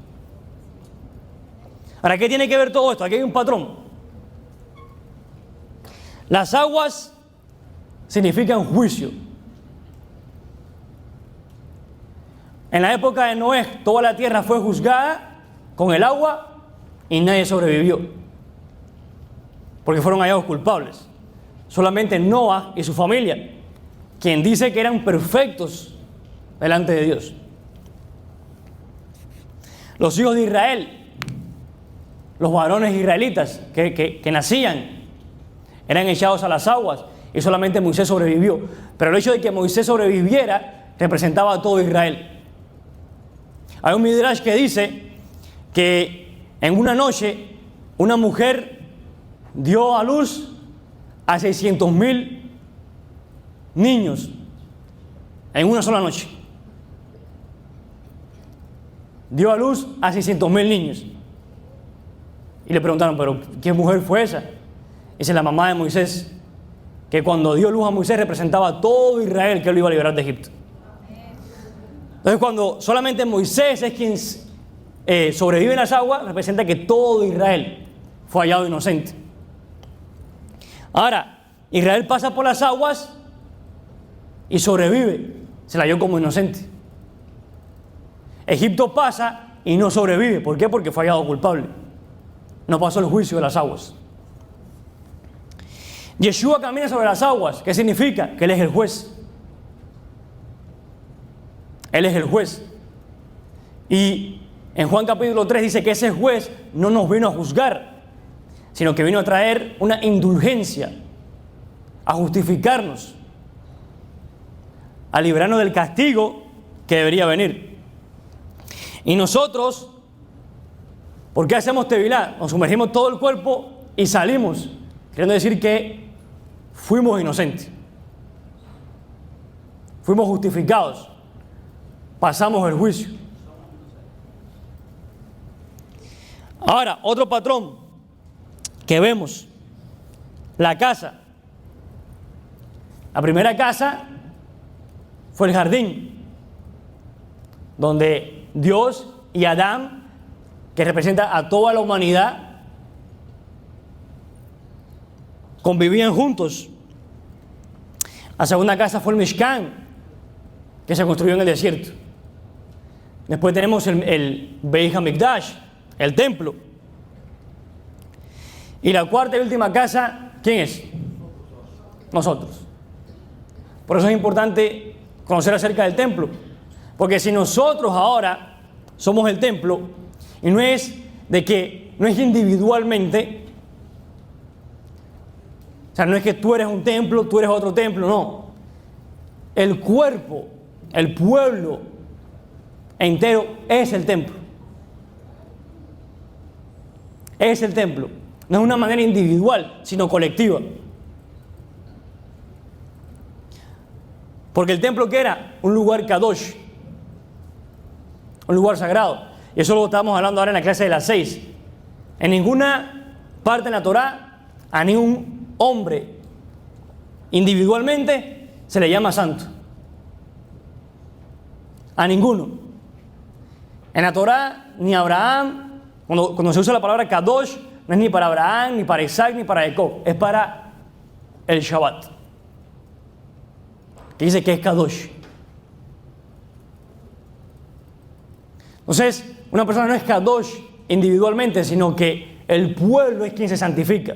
Ahora, ¿qué tiene que ver todo esto? Aquí hay un patrón. Las aguas significan juicio. En la época de Noé, toda la tierra fue juzgada con el agua y nadie sobrevivió, porque fueron hallados culpables. Solamente Noah y su familia, quien dice que eran perfectos delante de Dios. Los hijos de Israel, los varones israelitas que nacían, eran echados a las aguas y solamente Moisés sobrevivió. Pero el hecho de que Moisés sobreviviera representaba a todo Israel. Hay un midrash que dice que en una noche una mujer dio a luz a 600,000 niños en una sola noche. Dio a luz a 600,000 niños. Y le preguntaron, ¿pero qué mujer fue esa? Dice la mamá de Moisés, que cuando dio luz a Moisés representaba a todo Israel que lo iba a liberar de Egipto. Entonces, cuando solamente Moisés es quien sobrevive en las aguas, representa que todo Israel fue hallado inocente. Ahora, Israel pasa por las aguas y sobrevive, se la halló como inocente. Egipto pasa y no sobrevive. ¿Por qué? Porque fue hallado culpable. No pasó el juicio de las aguas. Yeshua camina sobre las aguas. ¿Qué significa? Que Él es el juez. Él es el juez. Y en Juan capítulo 3 dice que ese juez no nos vino a juzgar, sino que vino a traer una indulgencia, a justificarnos. a librarnos del castigo que debería venir. Y nosotros, ¿por qué hacemos tevilá? Nos sumergimos todo el cuerpo y salimos, queriendo decir que fuimos inocentes, fuimos justificados, pasamos el juicio. Ahora, otro patrón que vemos, la casa. La primera casa fue el jardín, donde Dios y Adán, que representa a toda la humanidad, convivían juntos. La segunda casa fue el Mishkan, que se construyó en el desierto. Después tenemos el Beit HaMikdash, el templo. Y la cuarta y última casa, ¿quién es? Nosotros. Por eso es importante conocer acerca del templo, porque si nosotros ahora somos el templo, y no es individualmente, o sea, no es que tú eres un templo, tú eres otro templo, no. El cuerpo, el pueblo entero es el templo. Es el templo. No es de una manera individual, sino colectiva. Porque el templo, ¿qué era? Un lugar kadosh, un lugar sagrado. Y eso lo estamos hablando ahora en la clase de las 6. En ninguna parte de la Torá, a ningún hombre individualmente se le llama santo. A ninguno. En la Torá, ni Abraham, cuando se usa la palabra kadosh, no es ni para Abraham, ni para Isaac, ni para Jacob, es para el Shabbat, que dice que es kadosh. Entonces, una persona no es kadosh individualmente, sino que el pueblo es quien se santifica.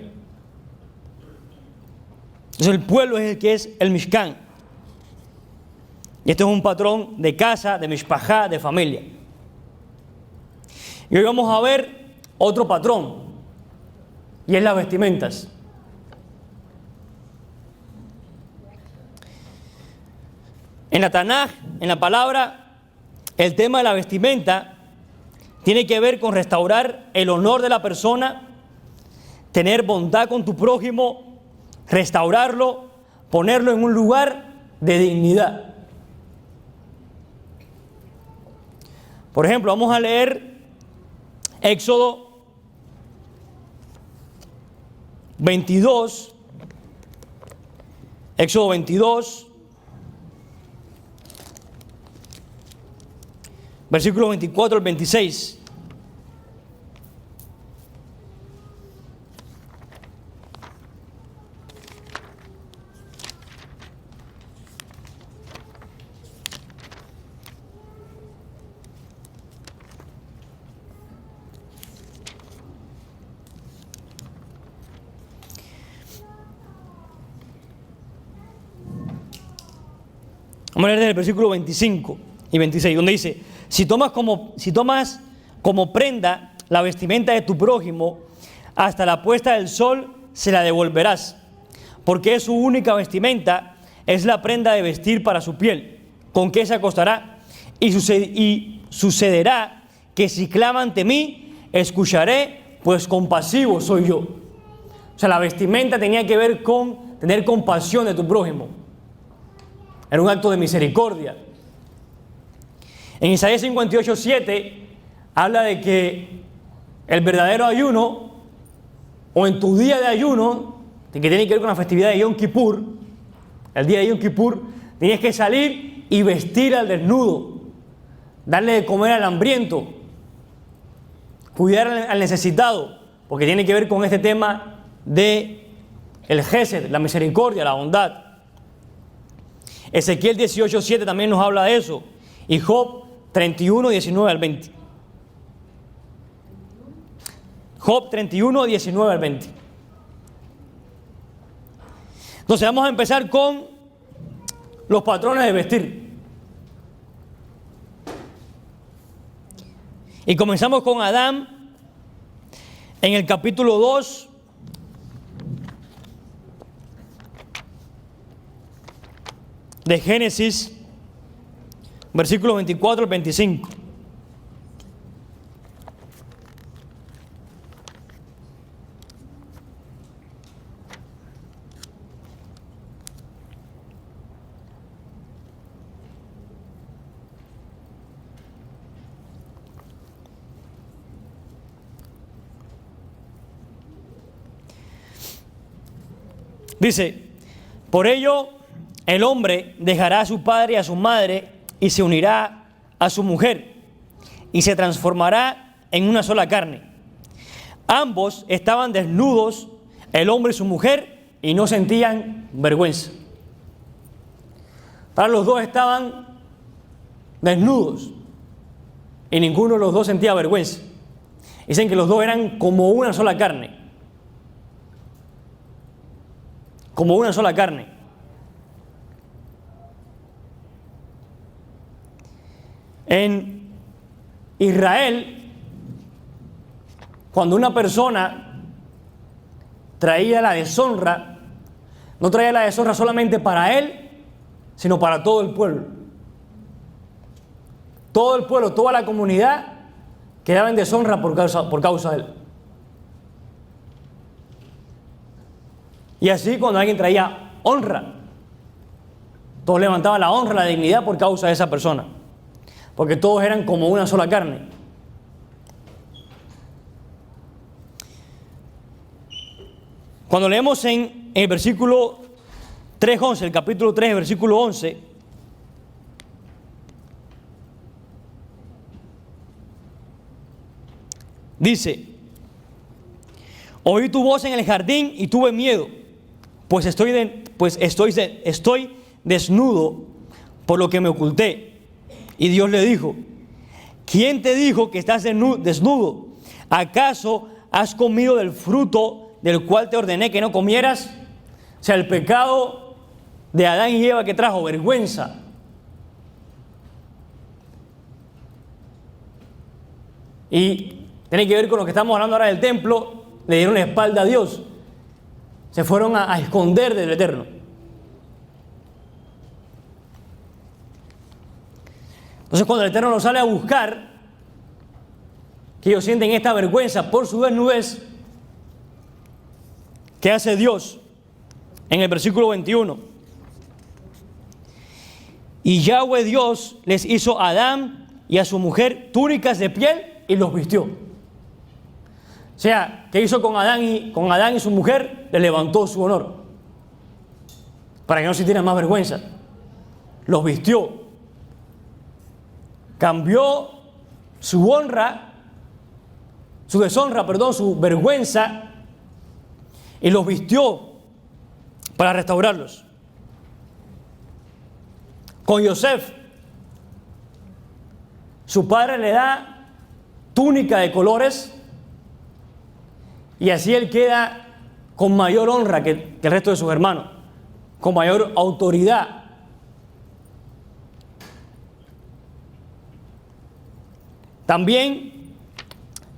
Entonces el pueblo es el que es el Mishkan. Y este es un patrón de casa, de mishpajá, de familia. Y hoy vamos a ver otro patrón, y es las vestimentas. En la Tanaj, en la palabra, el tema de la vestimenta tiene que ver con restaurar el honor de la persona, tener bondad con tu prójimo, restaurarlo, ponerlo en un lugar de dignidad. Por ejemplo, vamos a leer Éxodo 22, Éxodo 22, versículos 24 al 26. Vamos a leer desde el versículo 25 y 26, donde dice: si tomas como prenda la vestimenta de tu prójimo, hasta la puesta del sol se la devolverás, porque es su única vestimenta, es la prenda de vestir para su piel, con que se acostará, y sucederá que si clama ante mí, escucharé, pues compasivo soy yo. O sea, la vestimenta tenía que ver con tener compasión de tu prójimo. Era un acto de misericordia. En Isaías 58:7 habla de que el verdadero ayuno, o en tu día de ayuno, que tiene que ver con la festividad de Yom Kippur, el día de Yom Kippur, tienes que salir y vestir al desnudo, darle de comer al hambriento, cuidar al necesitado, porque tiene que ver con este tema de el Gesed, la misericordia, la bondad. Ezequiel 18:7 también nos habla de eso, y Job 31:19 al 20. Job 31:19 al 20. Entonces vamos a empezar con los patrones de vestir. Y comenzamos con Adán en el capítulo 2. De Génesis, versículos 24 al 25. Dice, por ello el hombre dejará a su padre y a su madre y se unirá a su mujer y se transformará en una sola carne. Ambos estaban desnudos, el hombre y su mujer, y no sentían vergüenza. Para los dos estaban desnudos y ninguno de los dos sentía vergüenza. Dicen que los dos eran como una sola carne. Como una sola carne. En Israel, cuando una persona traía la deshonra, no traía la deshonra solamente para él, sino para todo el pueblo. Todo el pueblo, toda la comunidad quedaba en deshonra por causa de él. Y así cuando alguien traía honra, todos levantaban la honra, la dignidad por causa de esa persona, porque todos eran como una sola carne. Cuando leemos en el versículo 3:11, el capítulo 3, versículo 11, dice: oí tu voz en el jardín y tuve miedo, pues estoy desnudo, por lo que me oculté. Y Dios le dijo: ¿quién te dijo que estás desnudo? ¿Acaso has comido del fruto del cual te ordené que no comieras? O sea, el pecado de Adán y Eva que trajo vergüenza. Y tiene que ver con lo que estamos hablando ahora del templo. Le dieron la espalda a Dios. Se fueron a esconder del Eterno. Entonces, cuando el Eterno los sale a buscar, que ellos sienten esta vergüenza por su desnudez, ¿qué hace Dios? En el versículo 21. Y Yahweh Dios les hizo a Adán y a su mujer túnicas de piel y los vistió. O sea, ¿qué hizo con Adán y su mujer? Le levantó su honor, para que no sintieran más vergüenza. Los vistió. Cambió su honra, su vergüenza, y los vistió para restaurarlos. Con Yosef, su padre le da túnica de colores, y así él queda con mayor honra que el resto de sus hermanos, con mayor autoridad. También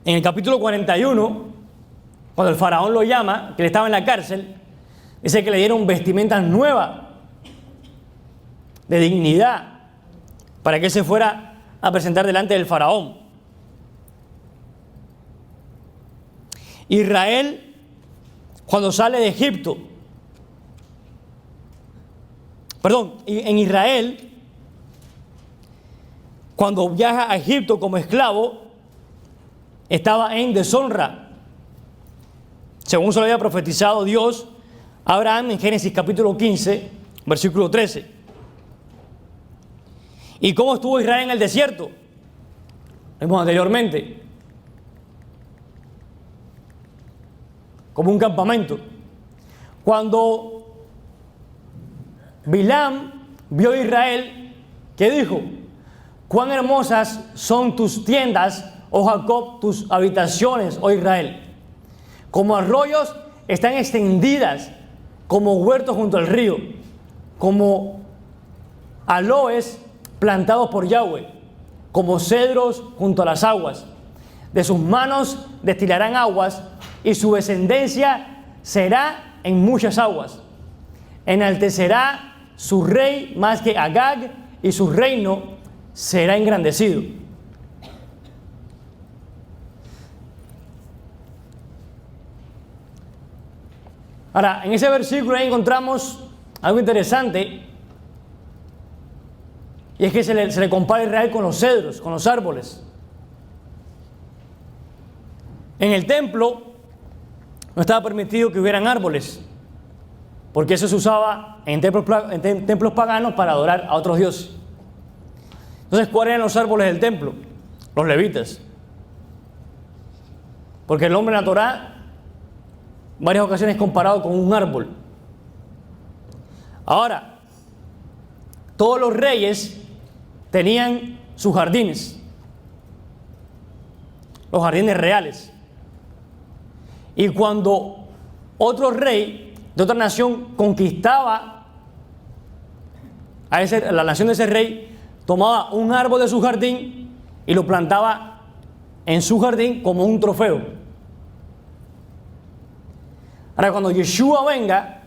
en el capítulo 41, cuando el faraón lo llama, que él estaba en la cárcel, dice que le dieron vestimentas nuevas de dignidad para que él se fuera a presentar delante del faraón. Israel, cuando sale de Egipto, en Israel, cuando viaja a Egipto como esclavo, estaba en deshonra, según se lo había profetizado Dios a Abraham en Génesis capítulo 15, versículo 13. ¿Y cómo estuvo Israel en el desierto? Vimos anteriormente. Como un campamento. Cuando Bilam vio a Israel, ¿qué dijo? Cuán hermosas son tus tiendas, oh Jacob, tus habitaciones, oh Israel. Como arroyos están extendidas, como huertos junto al río, como aloes plantados por Yahweh, como cedros junto a las aguas. De sus manos destilarán aguas, y su descendencia será en muchas aguas. Enaltecerá su rey más que Agag, y su reino será engrandecido. Ahora, en ese versículo ahí encontramos algo interesante, y es que se le compara a Israel con los cedros, con los árboles. En el templo no estaba permitido que hubieran árboles, porque eso se usaba en templos paganos para adorar a otros dioses. Entonces, ¿cuáles eran los árboles del templo? Los levitas. Porque el hombre en la Torá, en varias ocasiones comparado con un árbol. Ahora, todos los reyes tenían sus jardines, los jardines reales. Y cuando otro rey de otra nación conquistaba a la nación de ese rey, tomaba un árbol de su jardín y lo plantaba en su jardín como un trofeo. Ahora, cuando Yeshua venga,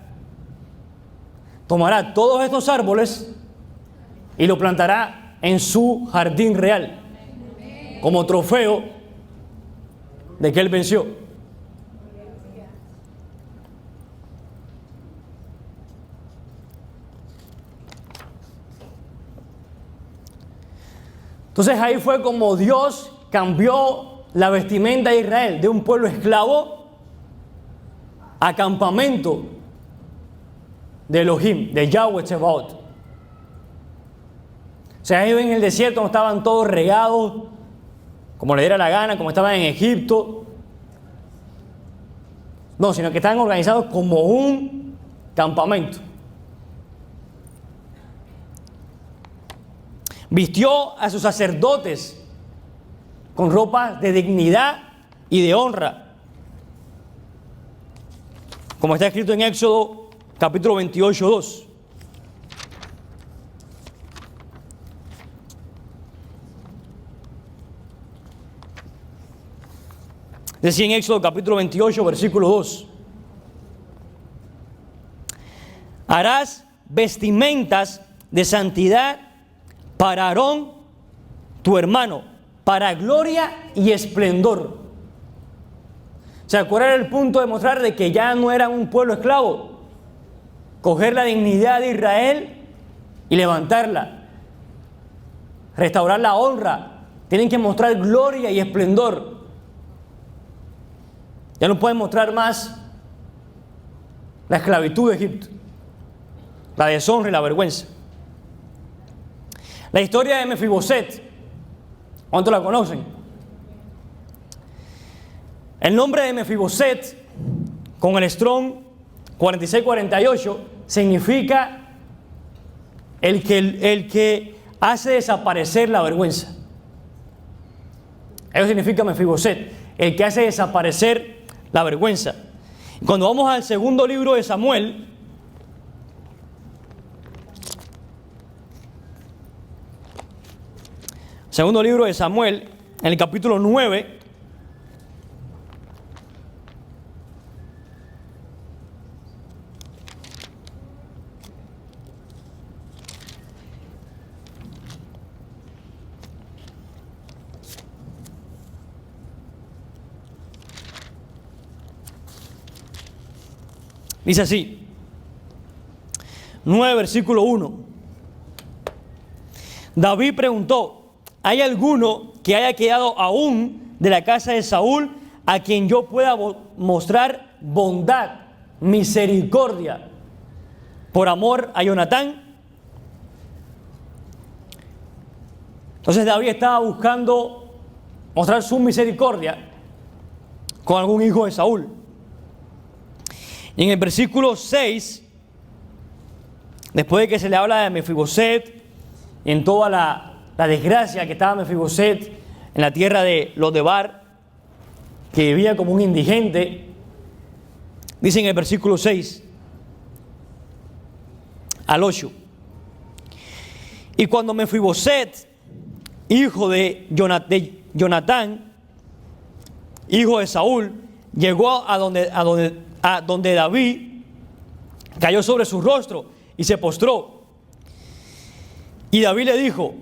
tomará todos estos árboles y lo plantará en su jardín real, como trofeo de que él venció. Entonces ahí fue como Dios cambió la vestimenta de Israel, de un pueblo esclavo a campamento de Elohim, de Yahweh Tsebaot. O sea, ellos en el desierto no estaban todos regados como le diera la gana, como estaban en Egipto. No, sino que estaban organizados como un campamento. Vistió a sus sacerdotes con ropas de dignidad y de honra, como está escrito en Éxodo capítulo 28, 2. Decía en Éxodo capítulo 28, versículo 2. Harás vestimentas de santidad para Aarón, tu hermano, para gloria y esplendor. O sea, ¿cuál era el punto de mostrar de que ya no eran un pueblo esclavo? Coger la dignidad de Israel y levantarla, restaurar la honra. Tienen que mostrar gloria y esplendor. Ya no pueden mostrar más la esclavitud de Egipto, la deshonra y la vergüenza. La historia de Mefiboset, ¿cuántos la conocen? El nombre de Mefiboset, con el Strong 4648, significa el que hace desaparecer la vergüenza. Eso significa Mefiboset, el que hace desaparecer la vergüenza. Cuando vamos al segundo libro de Samuel, segundo libro de Samuel, en el capítulo 9, dice así, 9, versículo 1. David preguntó: ¿hay alguno que haya quedado aún de la casa de Saúl a quien yo pueda mostrar bondad, misericordia, por amor a Jonatán? Entonces David estaba buscando mostrar su misericordia con algún hijo de Saúl. Y en el versículo 6, después de que se le habla de Mefiboset, en toda la desgracia que estaba Mefiboset en la tierra de Lodebar, que vivía como un indigente, dice en el versículo 6 al 8: y cuando Mefiboset, hijo de Jonatán, hijo de Saúl, llegó a donde David, cayó sobre su rostro y se postró. Y David le dijo: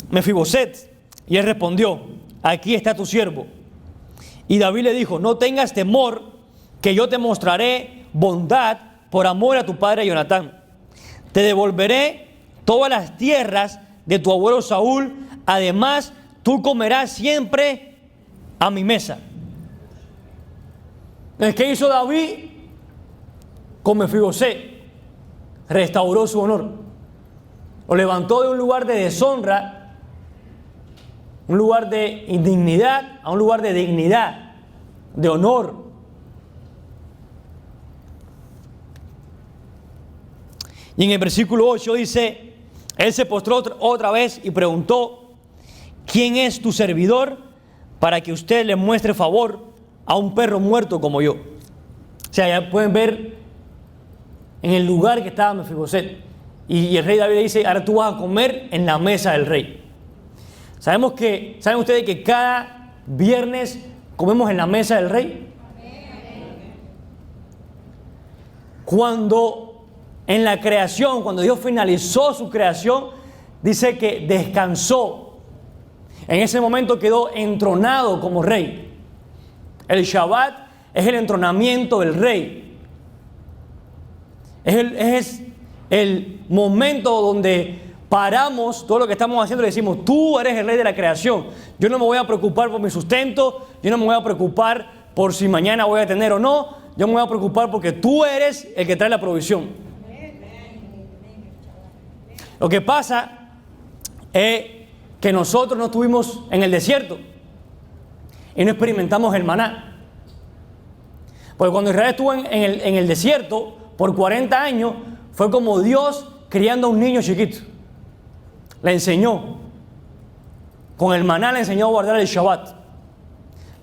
Mefiboset. Y él respondió: aquí está tu siervo. Y David le dijo: no tengas temor, que yo te mostraré bondad por amor a tu padre Jonatán. Te devolveré todas las tierras de tu abuelo Saúl. Además, tú comerás siempre a mi mesa. ¿Qué hizo David con Mefiboset? Restauró su honor. Lo levantó de un lugar de deshonra, un lugar de indignidad, a un lugar de dignidad, de honor. Y en el versículo 8 dice: él se postró otra vez y preguntó: ¿quién es tu servidor para que usted le muestre favor a un perro muerto como yo? O sea, ya pueden ver en el lugar que estaba Mefiboset. Y el rey David dice: ahora tú vas a comer en la mesa del rey. ¿Saben ustedes que cada viernes comemos en la mesa del rey? Cuando en la creación, cuando Dios finalizó su creación, dice que descansó. En ese momento quedó entronado como rey. El Shabbat es el entronamiento del rey. Es el momento donde paramos todo lo que estamos haciendo y decimos: tú eres el rey de la creación. Yo no me voy a preocupar por mi sustento, yo no me voy a preocupar por si mañana voy a tener o no, yo me voy a preocupar porque tú eres el que trae la provisión. Lo que pasa es que nosotros no estuvimos en el desierto y no experimentamos el maná. Porque cuando Israel estuvo en el desierto por 40 años, fue como Dios criando a un niño chiquito. Le enseñó. Con el maná le enseñó a guardar el Shabbat.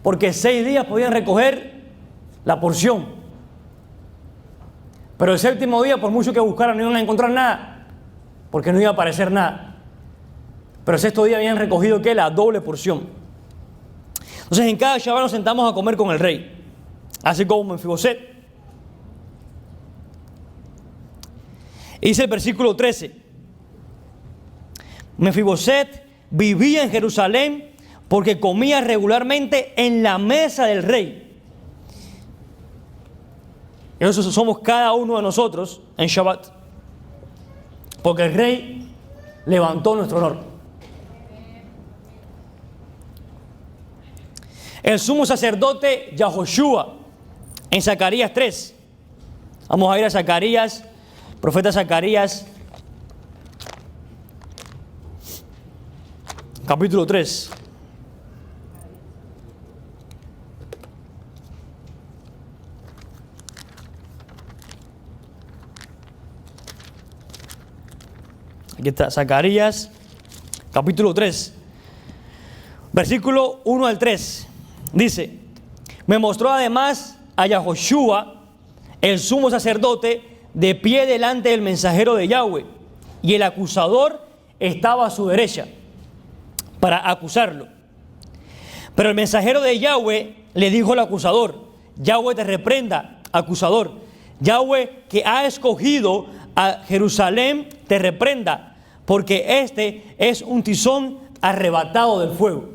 Porque 6 días podían recoger la porción. Pero el séptimo día, por mucho que buscaran, no iban a encontrar nada. Porque no iba a aparecer nada. Pero el sexto día habían recogido, ¿qué? La doble porción. Entonces en cada Shabbat nos sentamos a comer con el rey. Así como Mefiboset. Y dice el versículo 13: Mefiboset vivía en Jerusalén porque comía regularmente en la mesa del rey. Y eso somos cada uno de nosotros en Shabbat. Porque el rey levantó nuestro honor. El sumo sacerdote Yahoshua, en Zacarías 3. Vamos a ir a Zacarías, profeta Zacarías, capítulo 3. Aquí está, Zacarías, capítulo 3, versículo 1 al 3. Dice: me mostró además a Yahoshua, el sumo sacerdote, de pie delante del mensajero de Yahweh, y el acusador estaba a su derecha para acusarlo. Pero el mensajero de Yahweh le dijo al acusador: Yahweh te reprenda, acusador. Yahweh, que ha escogido a Jerusalén, te reprenda, porque este es un tizón arrebatado del fuego.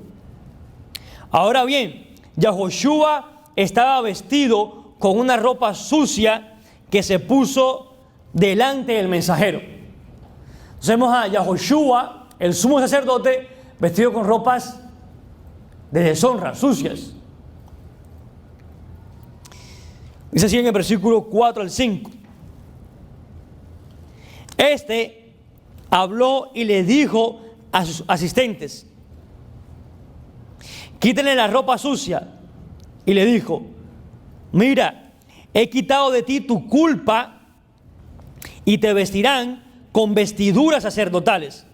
Ahora bien, Yahoshua estaba vestido con una ropa sucia que se puso delante del mensajero. Entonces vemos a Yahoshua, el sumo sacerdote, vestido con ropas de deshonra, sucias. Dice así en el versículo 4 al 5. Este habló y le dijo a sus asistentes: quítenle la ropa sucia. Y le dijo: mira, he quitado de ti tu culpa y te vestirán con vestiduras sacerdotales.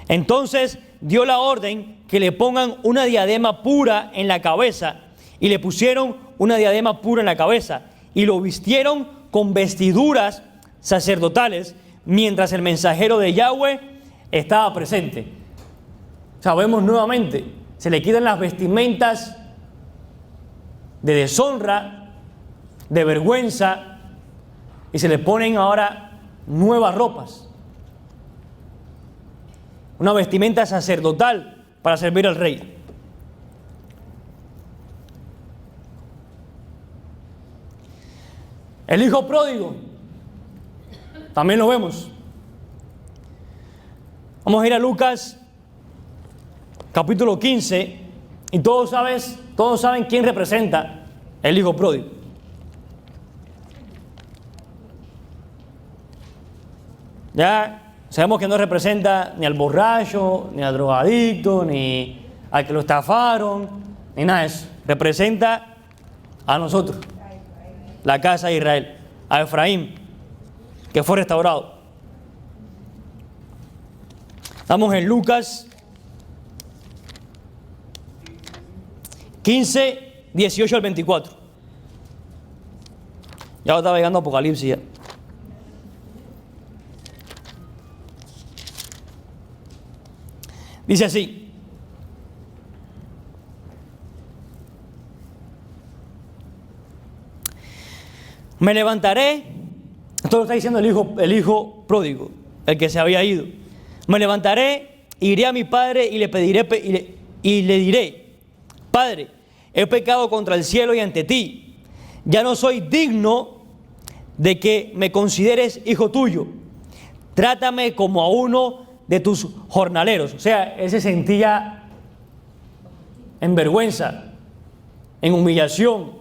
Entonces dio la orden que le pongan una diadema pura en la cabeza, y le pusieron una diadema pura en la cabeza y lo vistieron con vestiduras sacerdotales mientras el mensajero de Yahweh estaba presente. Sabemos nuevamente, se le quitan las vestimentas de deshonra, de vergüenza, y se le ponen ahora nuevas ropas. una vestimenta sacerdotal para servir al rey. El hijo pródigo, también lo vemos. Vamos a ir a Lucas, capítulo 15, y todos saben quién representa el hijo pródigo. Ya sabemos que no representa ni al borracho, ni al drogadicto, ni al que lo estafaron, ni nada de eso. Representa a nosotros, la casa de Israel, a Efraín, que fue restaurado. Estamos en Lucas 15, 18 al 24. Ya estaba llegando Apocalipsis ya. Dice así: me levantaré, esto lo está diciendo el hijo pródigo, el que se había ido. Me levantaré, iré a mi padre y le pediré y le diré: Padre, he pecado contra el cielo y ante ti. Ya no soy digno de que me consideres hijo tuyo. Trátame como a uno de tus jornaleros. O sea, él se sentía en vergüenza, en humillación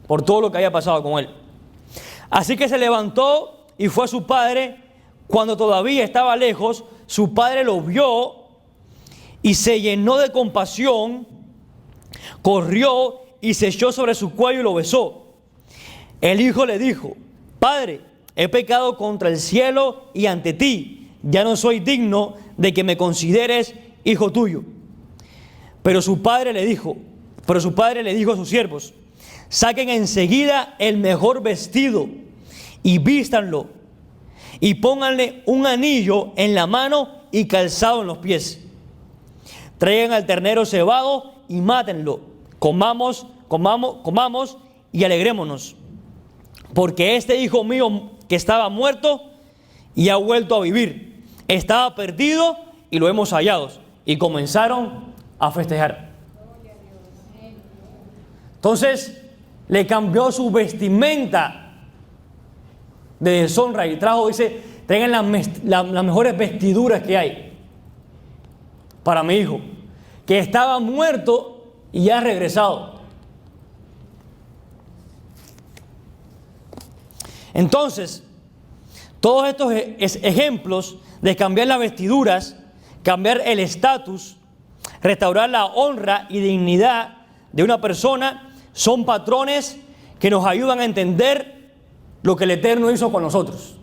por todo lo que había pasado con él. Así que se levantó y fue a su padre. Cuando todavía estaba lejos, su padre lo vio y se llenó de compasión, corrió y se echó sobre su cuello y lo besó. El hijo le dijo: Padre, he pecado contra el cielo y ante ti, ya no soy digno de que me consideres hijo tuyo. Pero su padre le dijo a sus siervos: saquen enseguida el mejor vestido y vístanlo, y pónganle un anillo en la mano y calzado en los pies. Traigan al ternero cebado y mátenlo. Comamos y alegrémonos. Porque este hijo mío que estaba muerto y ha vuelto a vivir, estaba perdido y lo hemos hallado. Y comenzaron a festejar. Entonces le cambió su vestimenta de deshonra y trajo, dice: tengan las mejores vestiduras que hay para mi hijo, que estaba muerto y ha regresado. Entonces, todos estos ejemplos de cambiar las vestiduras, cambiar el estatus, restaurar la honra y dignidad de una persona, son patrones que nos ayudan a entender lo que el Eterno hizo con nosotros.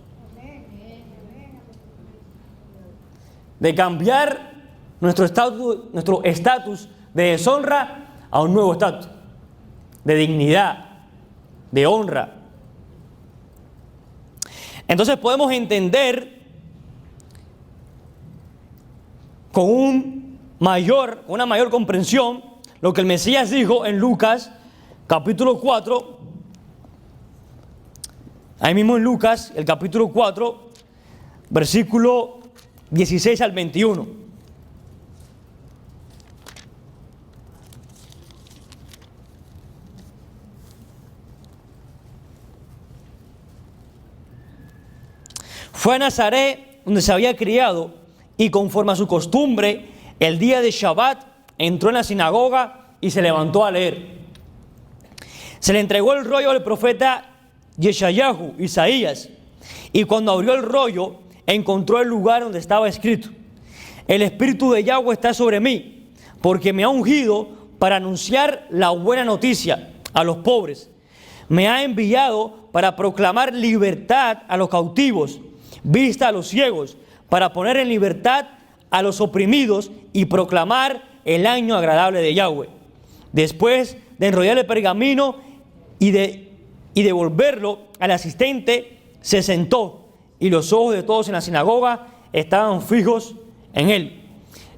De cambiar nuestro estatus de deshonra a un nuevo estatus de dignidad, de honra. Entonces podemos entender con una mayor comprensión lo que el Mesías dijo en Lucas capítulo 4. Ahí mismo en Lucas, el capítulo 4, versículo 16 al 21. Fue a Nazaret, donde se había criado, y conforme a su costumbre, el día de Shabbat, entró en la sinagoga y se levantó a leer. Se le entregó el rollo al profeta Yeshayahu, Isaías, y cuando abrió el rollo, encontró el lugar donde estaba escrito: el Espíritu de Yahweh está sobre mí, porque me ha ungido para anunciar la buena noticia a los pobres. Me ha enviado para proclamar libertad a los cautivos, vista a los ciegos, para poner en libertad a los oprimidos y proclamar el año agradable de Yahweh. Después de enrollar el pergamino y devolverlo al asistente, se sentó, y los ojos de todos en la sinagoga estaban fijos en él.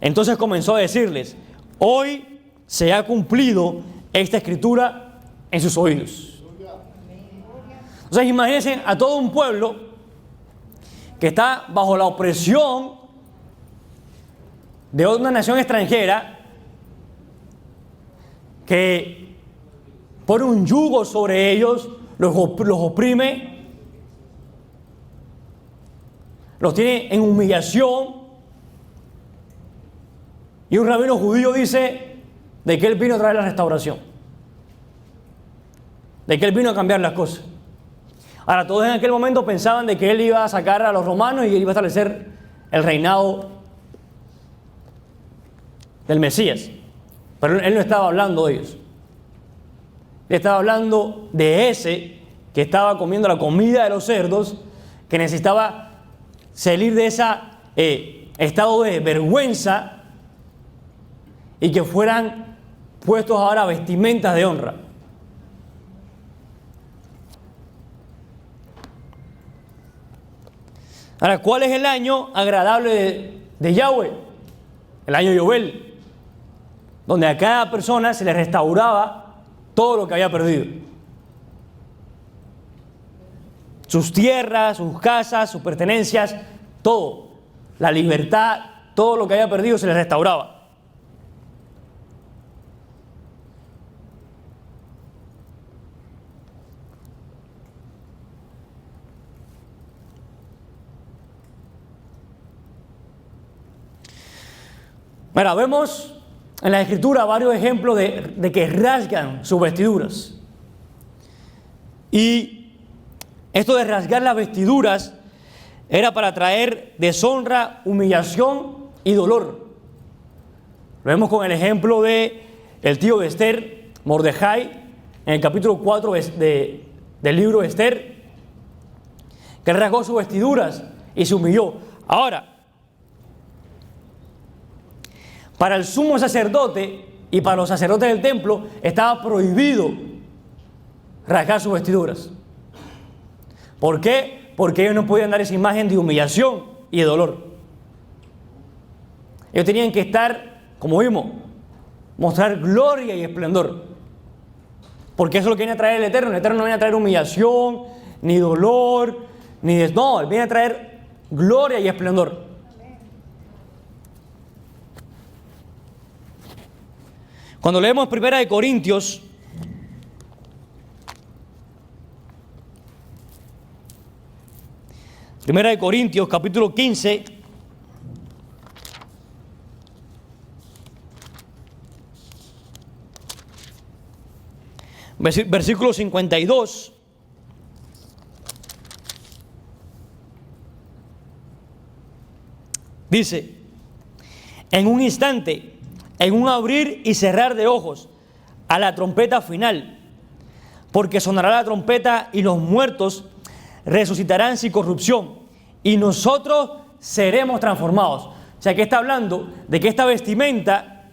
Entonces comenzó a decirles: hoy se ha cumplido esta escritura en sus oídos. Entonces imagínense a todo un pueblo que está bajo la opresión de una nación extranjera que pone un yugo sobre ellos, los oprime, los tiene en humillación. Y un rabino judío dice de que él vino a traer la restauración, de que él vino a cambiar las cosas. Ahora, todos en aquel momento pensaban de que él iba a sacar a los romanos y él iba a establecer el reinado del Mesías. Pero él no estaba hablando de ellos. Él estaba hablando de ese que estaba comiendo la comida de los cerdos, que necesitaba salir de ese estado de vergüenza y que fueran puestos ahora vestimentas de honra. Ahora, ¿cuál es el año agradable de Yahweh? El año Yobel, donde a cada persona se le restauraba todo lo que había perdido. Sus tierras, sus casas, sus pertenencias, todo. La libertad, todo lo que había perdido se le restauraba. Mira, vemos en la Escritura varios ejemplos de que rasgan sus vestiduras. Y esto de rasgar las vestiduras era para traer deshonra, humillación y dolor. Lo vemos con el ejemplo de el tío de Esther, Mordejai, en el capítulo 4 del libro de Esther, que rasgó sus vestiduras y se humilló. Ahora, para el sumo sacerdote y para los sacerdotes del templo estaba prohibido rasgar sus vestiduras. ¿Por qué? Porque ellos no podían dar esa imagen de humillación y de dolor. Ellos tenían que estar, como vimos, mostrar gloria y esplendor. Porque eso es lo que viene a traer el Eterno. El Eterno no viene a traer humillación, ni dolor, no, Él viene a traer gloria y esplendor. Cuando leemos 1 Corintios, capítulo 15, versículo 52, dice: en un instante, en un abrir y cerrar de ojos, a la trompeta final, porque sonará la trompeta y los muertos resucitarán sin corrupción y nosotros seremos transformados. O sea, que está hablando de que esta vestimenta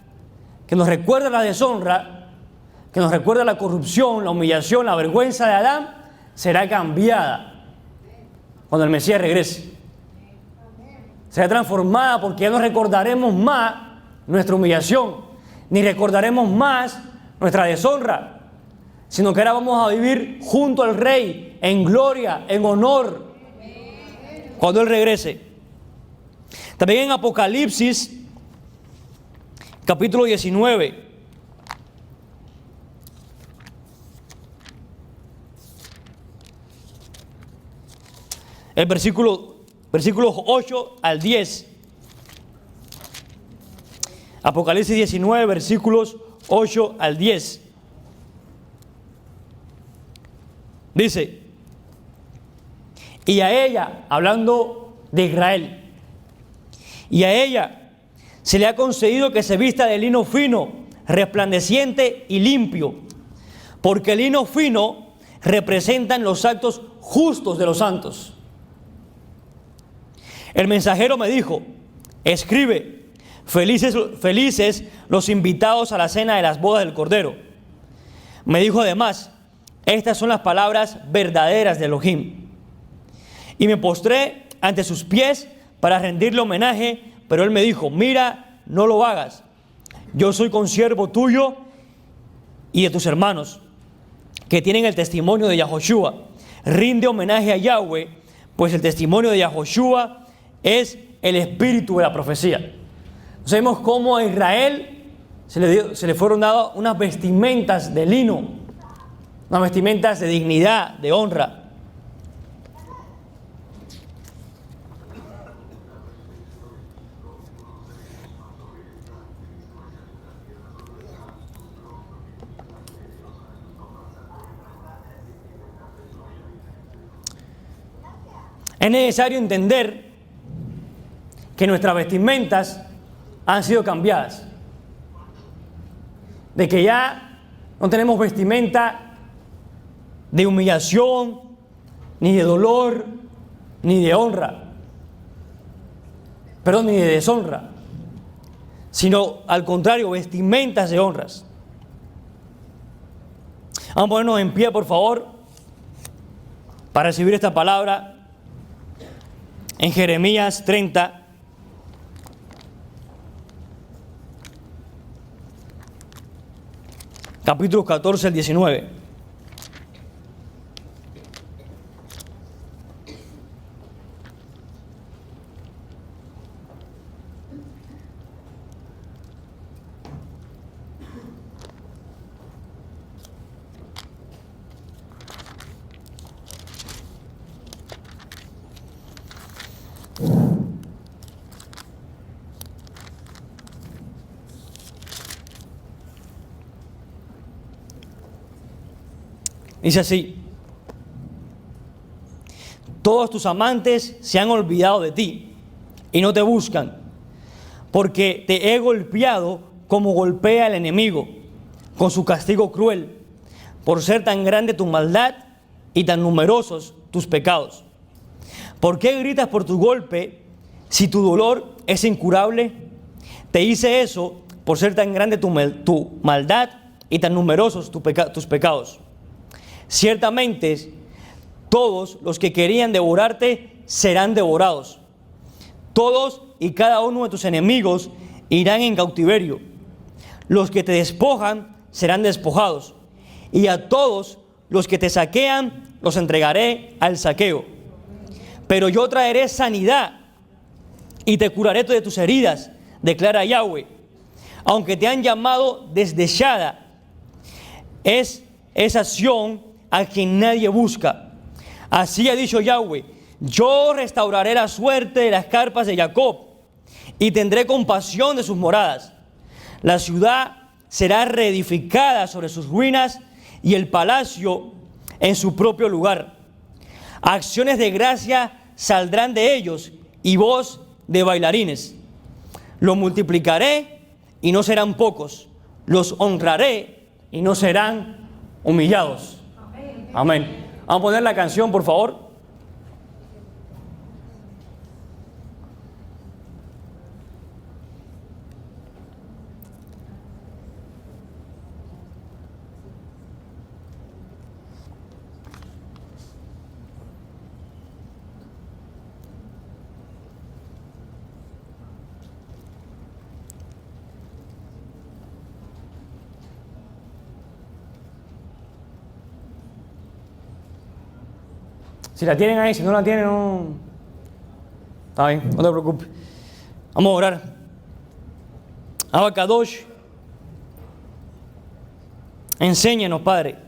que nos recuerda la deshonra, que nos recuerda la corrupción, la humillación, la vergüenza de Adán, será cambiada cuando el Mesías regrese. Será transformada porque ya no recordaremos más nuestra humillación, ni recordaremos más nuestra deshonra, sino que ahora vamos a vivir junto al Rey, en gloria, en honor, cuando Él regrese. También en Apocalipsis, capítulo 19, el versículos 8 al 10. Apocalipsis 19, versículos 8 al 10. Dice: y a ella, hablando de Israel, y a ella se le ha concedido que se vista de lino fino, resplandeciente y limpio, porque el lino fino representan los actos justos de los santos. El mensajero me dijo: escribe, felices los invitados a la cena de las bodas del Cordero. Me dijo además: estas son las palabras verdaderas de Elohim. Y me postré ante sus pies para rendirle homenaje, pero él me dijo: mira, no lo hagas. Yo soy consiervo tuyo y de tus hermanos, que tienen el testimonio de Yahoshua. Rinde homenaje a Yahweh, pues el testimonio de Yahoshua es el espíritu de la profecía. Sabemos cómo a Israel se le fueron dadas unas vestimentas de lino, unas vestimentas de dignidad, de honra. Es necesario entender que nuestras vestimentas han sido cambiadas. De que ya no tenemos vestimenta de humillación, ni de dolor, ni de honra. Perdón, ni de deshonra. Sino al contrario, vestimentas de honras. Vamos a ponernos en pie, por favor, para recibir esta palabra. En Jeremías 30, capítulos 14 al 19. Dice así: todos tus amantes se han olvidado de ti y no te buscan, porque te he golpeado como golpea el enemigo, con su castigo cruel, por ser tan grande tu maldad y tan numerosos tus pecados. ¿Por qué gritas por tu golpe si tu dolor es incurable? Te hice eso por ser tan grande tu maldad y tan numerosos tus pecados. Ciertamente, todos los que querían devorarte serán devorados. Todos y cada uno de tus enemigos irán en cautiverio. Los que te despojan serán despojados. Y a todos los que te saquean los entregaré al saqueo. Pero yo traeré sanidad y te curaré de tus heridas, declara Yahweh. Aunque te han llamado desdeñada, es esa Sión a quien nadie busca. Así ha dicho Yahweh: yo restauraré la suerte de las carpas de Jacob y tendré compasión de sus moradas. La ciudad será reedificada sobre sus ruinas y el palacio en su propio lugar. Acciones de gracia saldrán de ellos y voz de bailarines. Los multiplicaré y no serán pocos. Los honraré y no serán humillados. Amén. Vamos a poner la canción, por favor. Si la tienen ahí, si no la tienen, no. Está bien, no te preocupes. Vamos a orar. Abba Kadosh, enséñanos, Padre,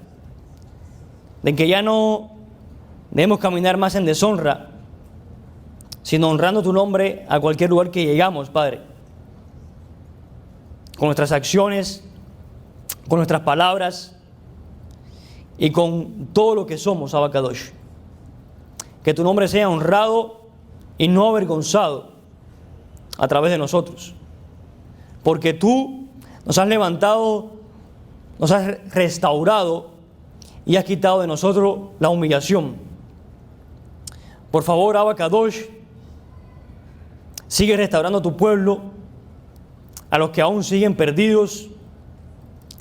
de que ya no debemos caminar más en deshonra, sino honrando tu nombre a cualquier lugar que llegamos, Padre. Con nuestras acciones, con nuestras palabras y con todo lo que somos, Abba Kadosh. Que tu nombre sea honrado y no avergonzado a través de nosotros. Porque tú nos has levantado, nos has restaurado y has quitado de nosotros la humillación. Por favor, Abba Kadosh, sigue restaurando tu pueblo, a los que aún siguen perdidos,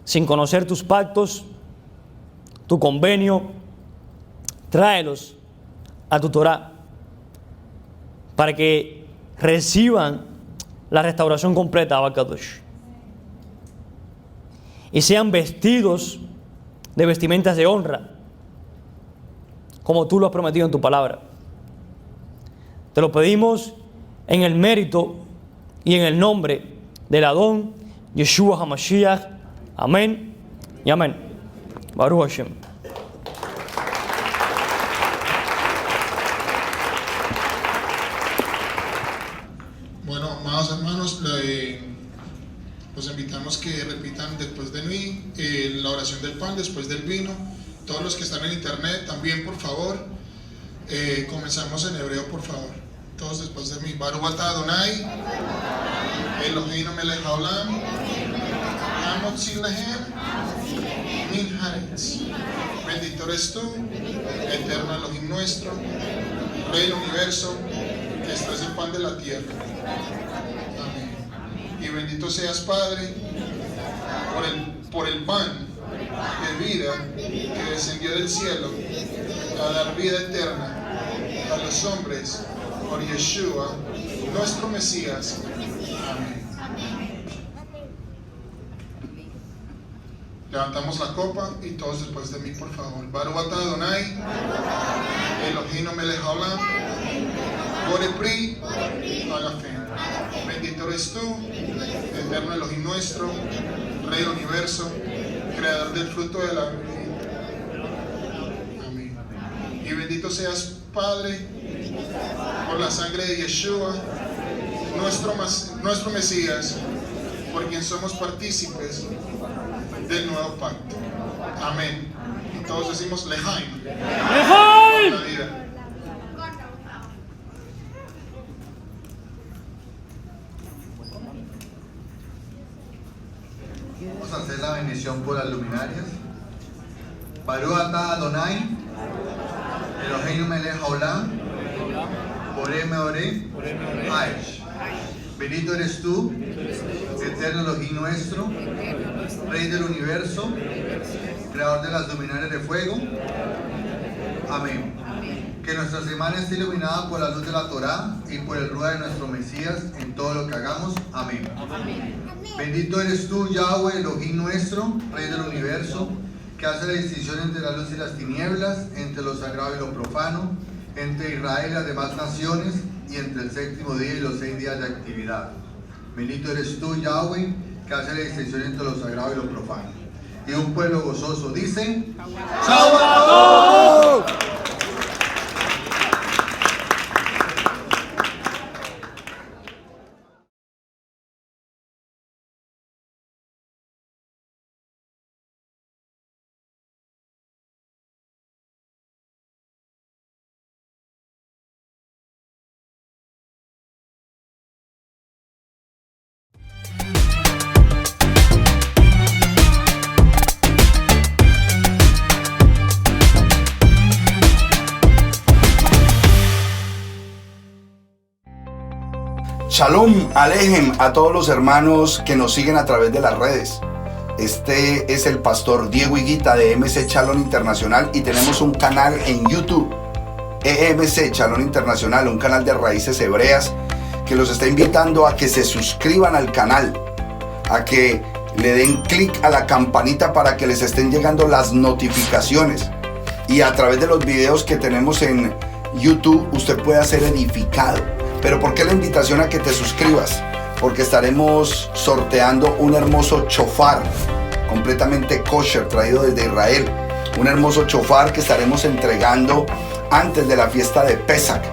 sin conocer tus pactos, tu convenio. Tráelos a tu Torah, para que reciban la restauración completa, Abba Kadosh, y sean vestidos de vestimentas de honra, como tú lo has prometido en tu palabra. Te lo pedimos en el mérito y en el nombre del Adón, Yeshua HaMashiach. Amén y amén. Baruch Hashem. Bueno, amados hermanos, los invitamos que repitan después de mí la oración del pan, después del vino. Todos los que están en internet también, por favor. Comenzamos en hebreo, por favor. Todos después de mí. Baruch atah Adonai, Eloheinu melech haolam, hamotzi lehem min haaretz. Bendito eres tú, eterno Elohim nuestro, Rey del universo, que estás el pan de la tierra. Amén. Y bendito seas, Padre, por el pan de vida que descendió del cielo a dar vida eterna a los hombres por Yeshua, nuestro Mesías. Amén. Levantamos la copa y todos después de mí, por favor. Baruch atah Adonai, Eloheinu melech haolam, Borei pri hagafem. Bendito eres tú, eterno Elohim nuestro, Rey del universo, creador del fruto de la vida. Amén. Y bendito seas, Padre, por la sangre de Yeshua, nuestro Mesías, por quien somos partícipes del nuevo pacto. Amén. Y todos decimos Lehaim. Lehaim. La vida. Vamos a hacer la bendición por las luminarias. Baruch atah Adonai, Eloheinu melech haolam, Borei meoreh haesh. Bendito eres tú, eterno Elohim nuestro, Rey del universo, creador de las luminarias de fuego. Amén. Que nuestra semana esté iluminada por la luz de la Torá y por el Ruach de nuestro Mesías en todo lo que hagamos. Amén. Bendito eres tú, Yahweh, Elohim nuestro, Rey del universo, que hace la distinción entre la luz y las tinieblas, entre lo sagrado y lo profano, entre Israel y las demás naciones, y entre el séptimo día y los 6 días de actividad. Bendito eres tú, Yahweh, que hace la distinción entre lo sagrado y lo profano. Y un pueblo gozoso dice: ¡Shabbat! Shalom Alejem a todos los hermanos que nos siguen a través de las redes. Este es el pastor Diego Higuita de EMC Shalom Internacional y tenemos un canal en YouTube, EMC Shalom Internacional, un canal de raíces hebreas que los está invitando a que se suscriban al canal, a que le den clic a la campanita para que les estén llegando las notificaciones, y a través de los videos que tenemos en YouTube usted pueda ser edificado. Pero ¿por qué la invitación a que te suscribas? Porque estaremos sorteando un hermoso shofar completamente kosher, traído desde Israel. Un hermoso shofar que estaremos entregando antes de la fiesta de Pesach.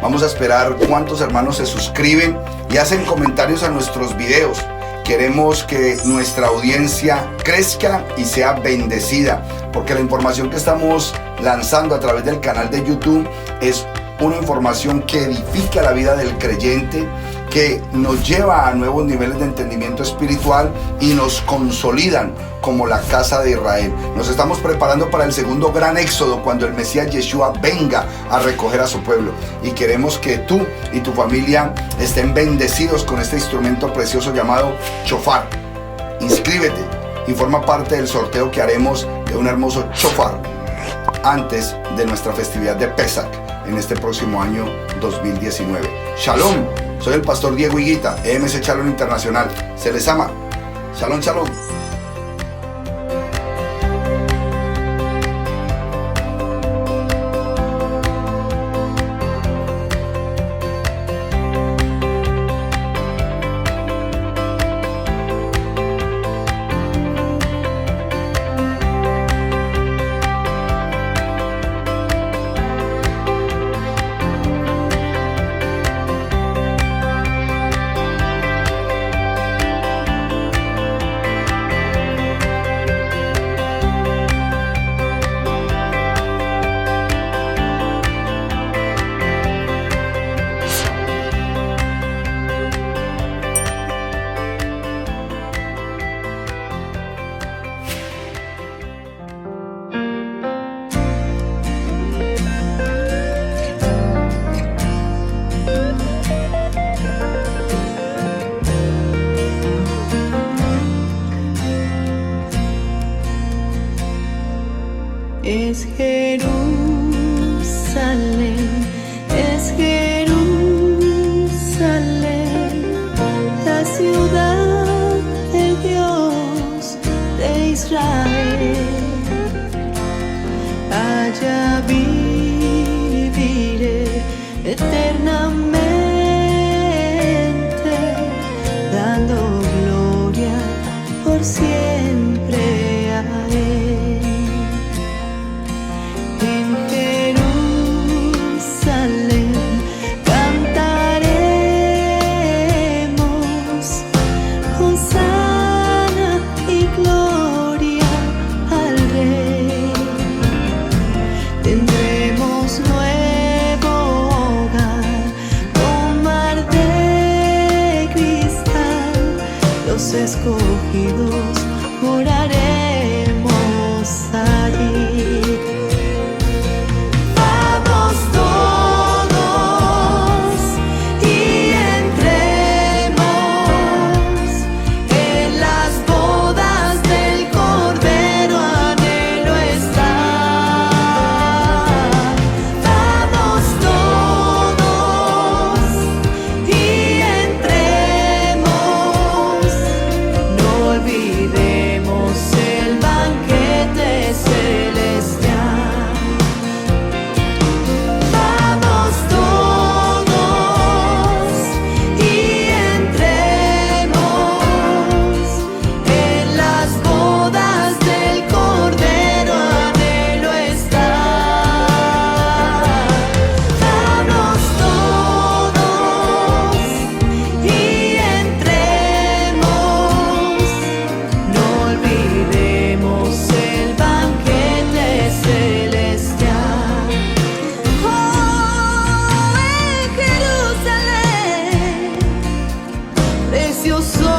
Vamos a esperar cuántos hermanos se suscriben y hacen comentarios a nuestros videos. Queremos que nuestra audiencia crezca y sea bendecida, porque la información que estamos lanzando a través del canal de YouTube es una información que edifica la vida del creyente, que nos lleva a nuevos niveles de entendimiento espiritual y nos consolidan como la casa de Israel. Nos estamos preparando para el segundo gran éxodo, cuando el Mesías Yeshua venga a recoger a su pueblo, y queremos que tú y tu familia estén bendecidos con este instrumento precioso llamado shofar. Inscríbete y forma parte del sorteo que haremos de un hermoso shofar antes de nuestra festividad de Pesach en este próximo año 2019. Shalom, soy el pastor Diego Higuita, EMC Shalom Internacional. Se les ama. Shalom, shalom. dando gloria por siempre a Él. En Jerusalén cantaremos hosana y gloria al Rey. Tendremos nuevo hogar con mar de cristal. Los escogidos moraremos allí. Vamos todos y entremos en las bodas del Cordero, anhelo está. Vamos todos y entremos, no olvidemos el banquete celestial. Vamos todos y entremos en las bodas del Cordero, anhelo está. Vamos todos y entremos, no olvidemos el banquete celestial. Oh, en Jerusalén, precioso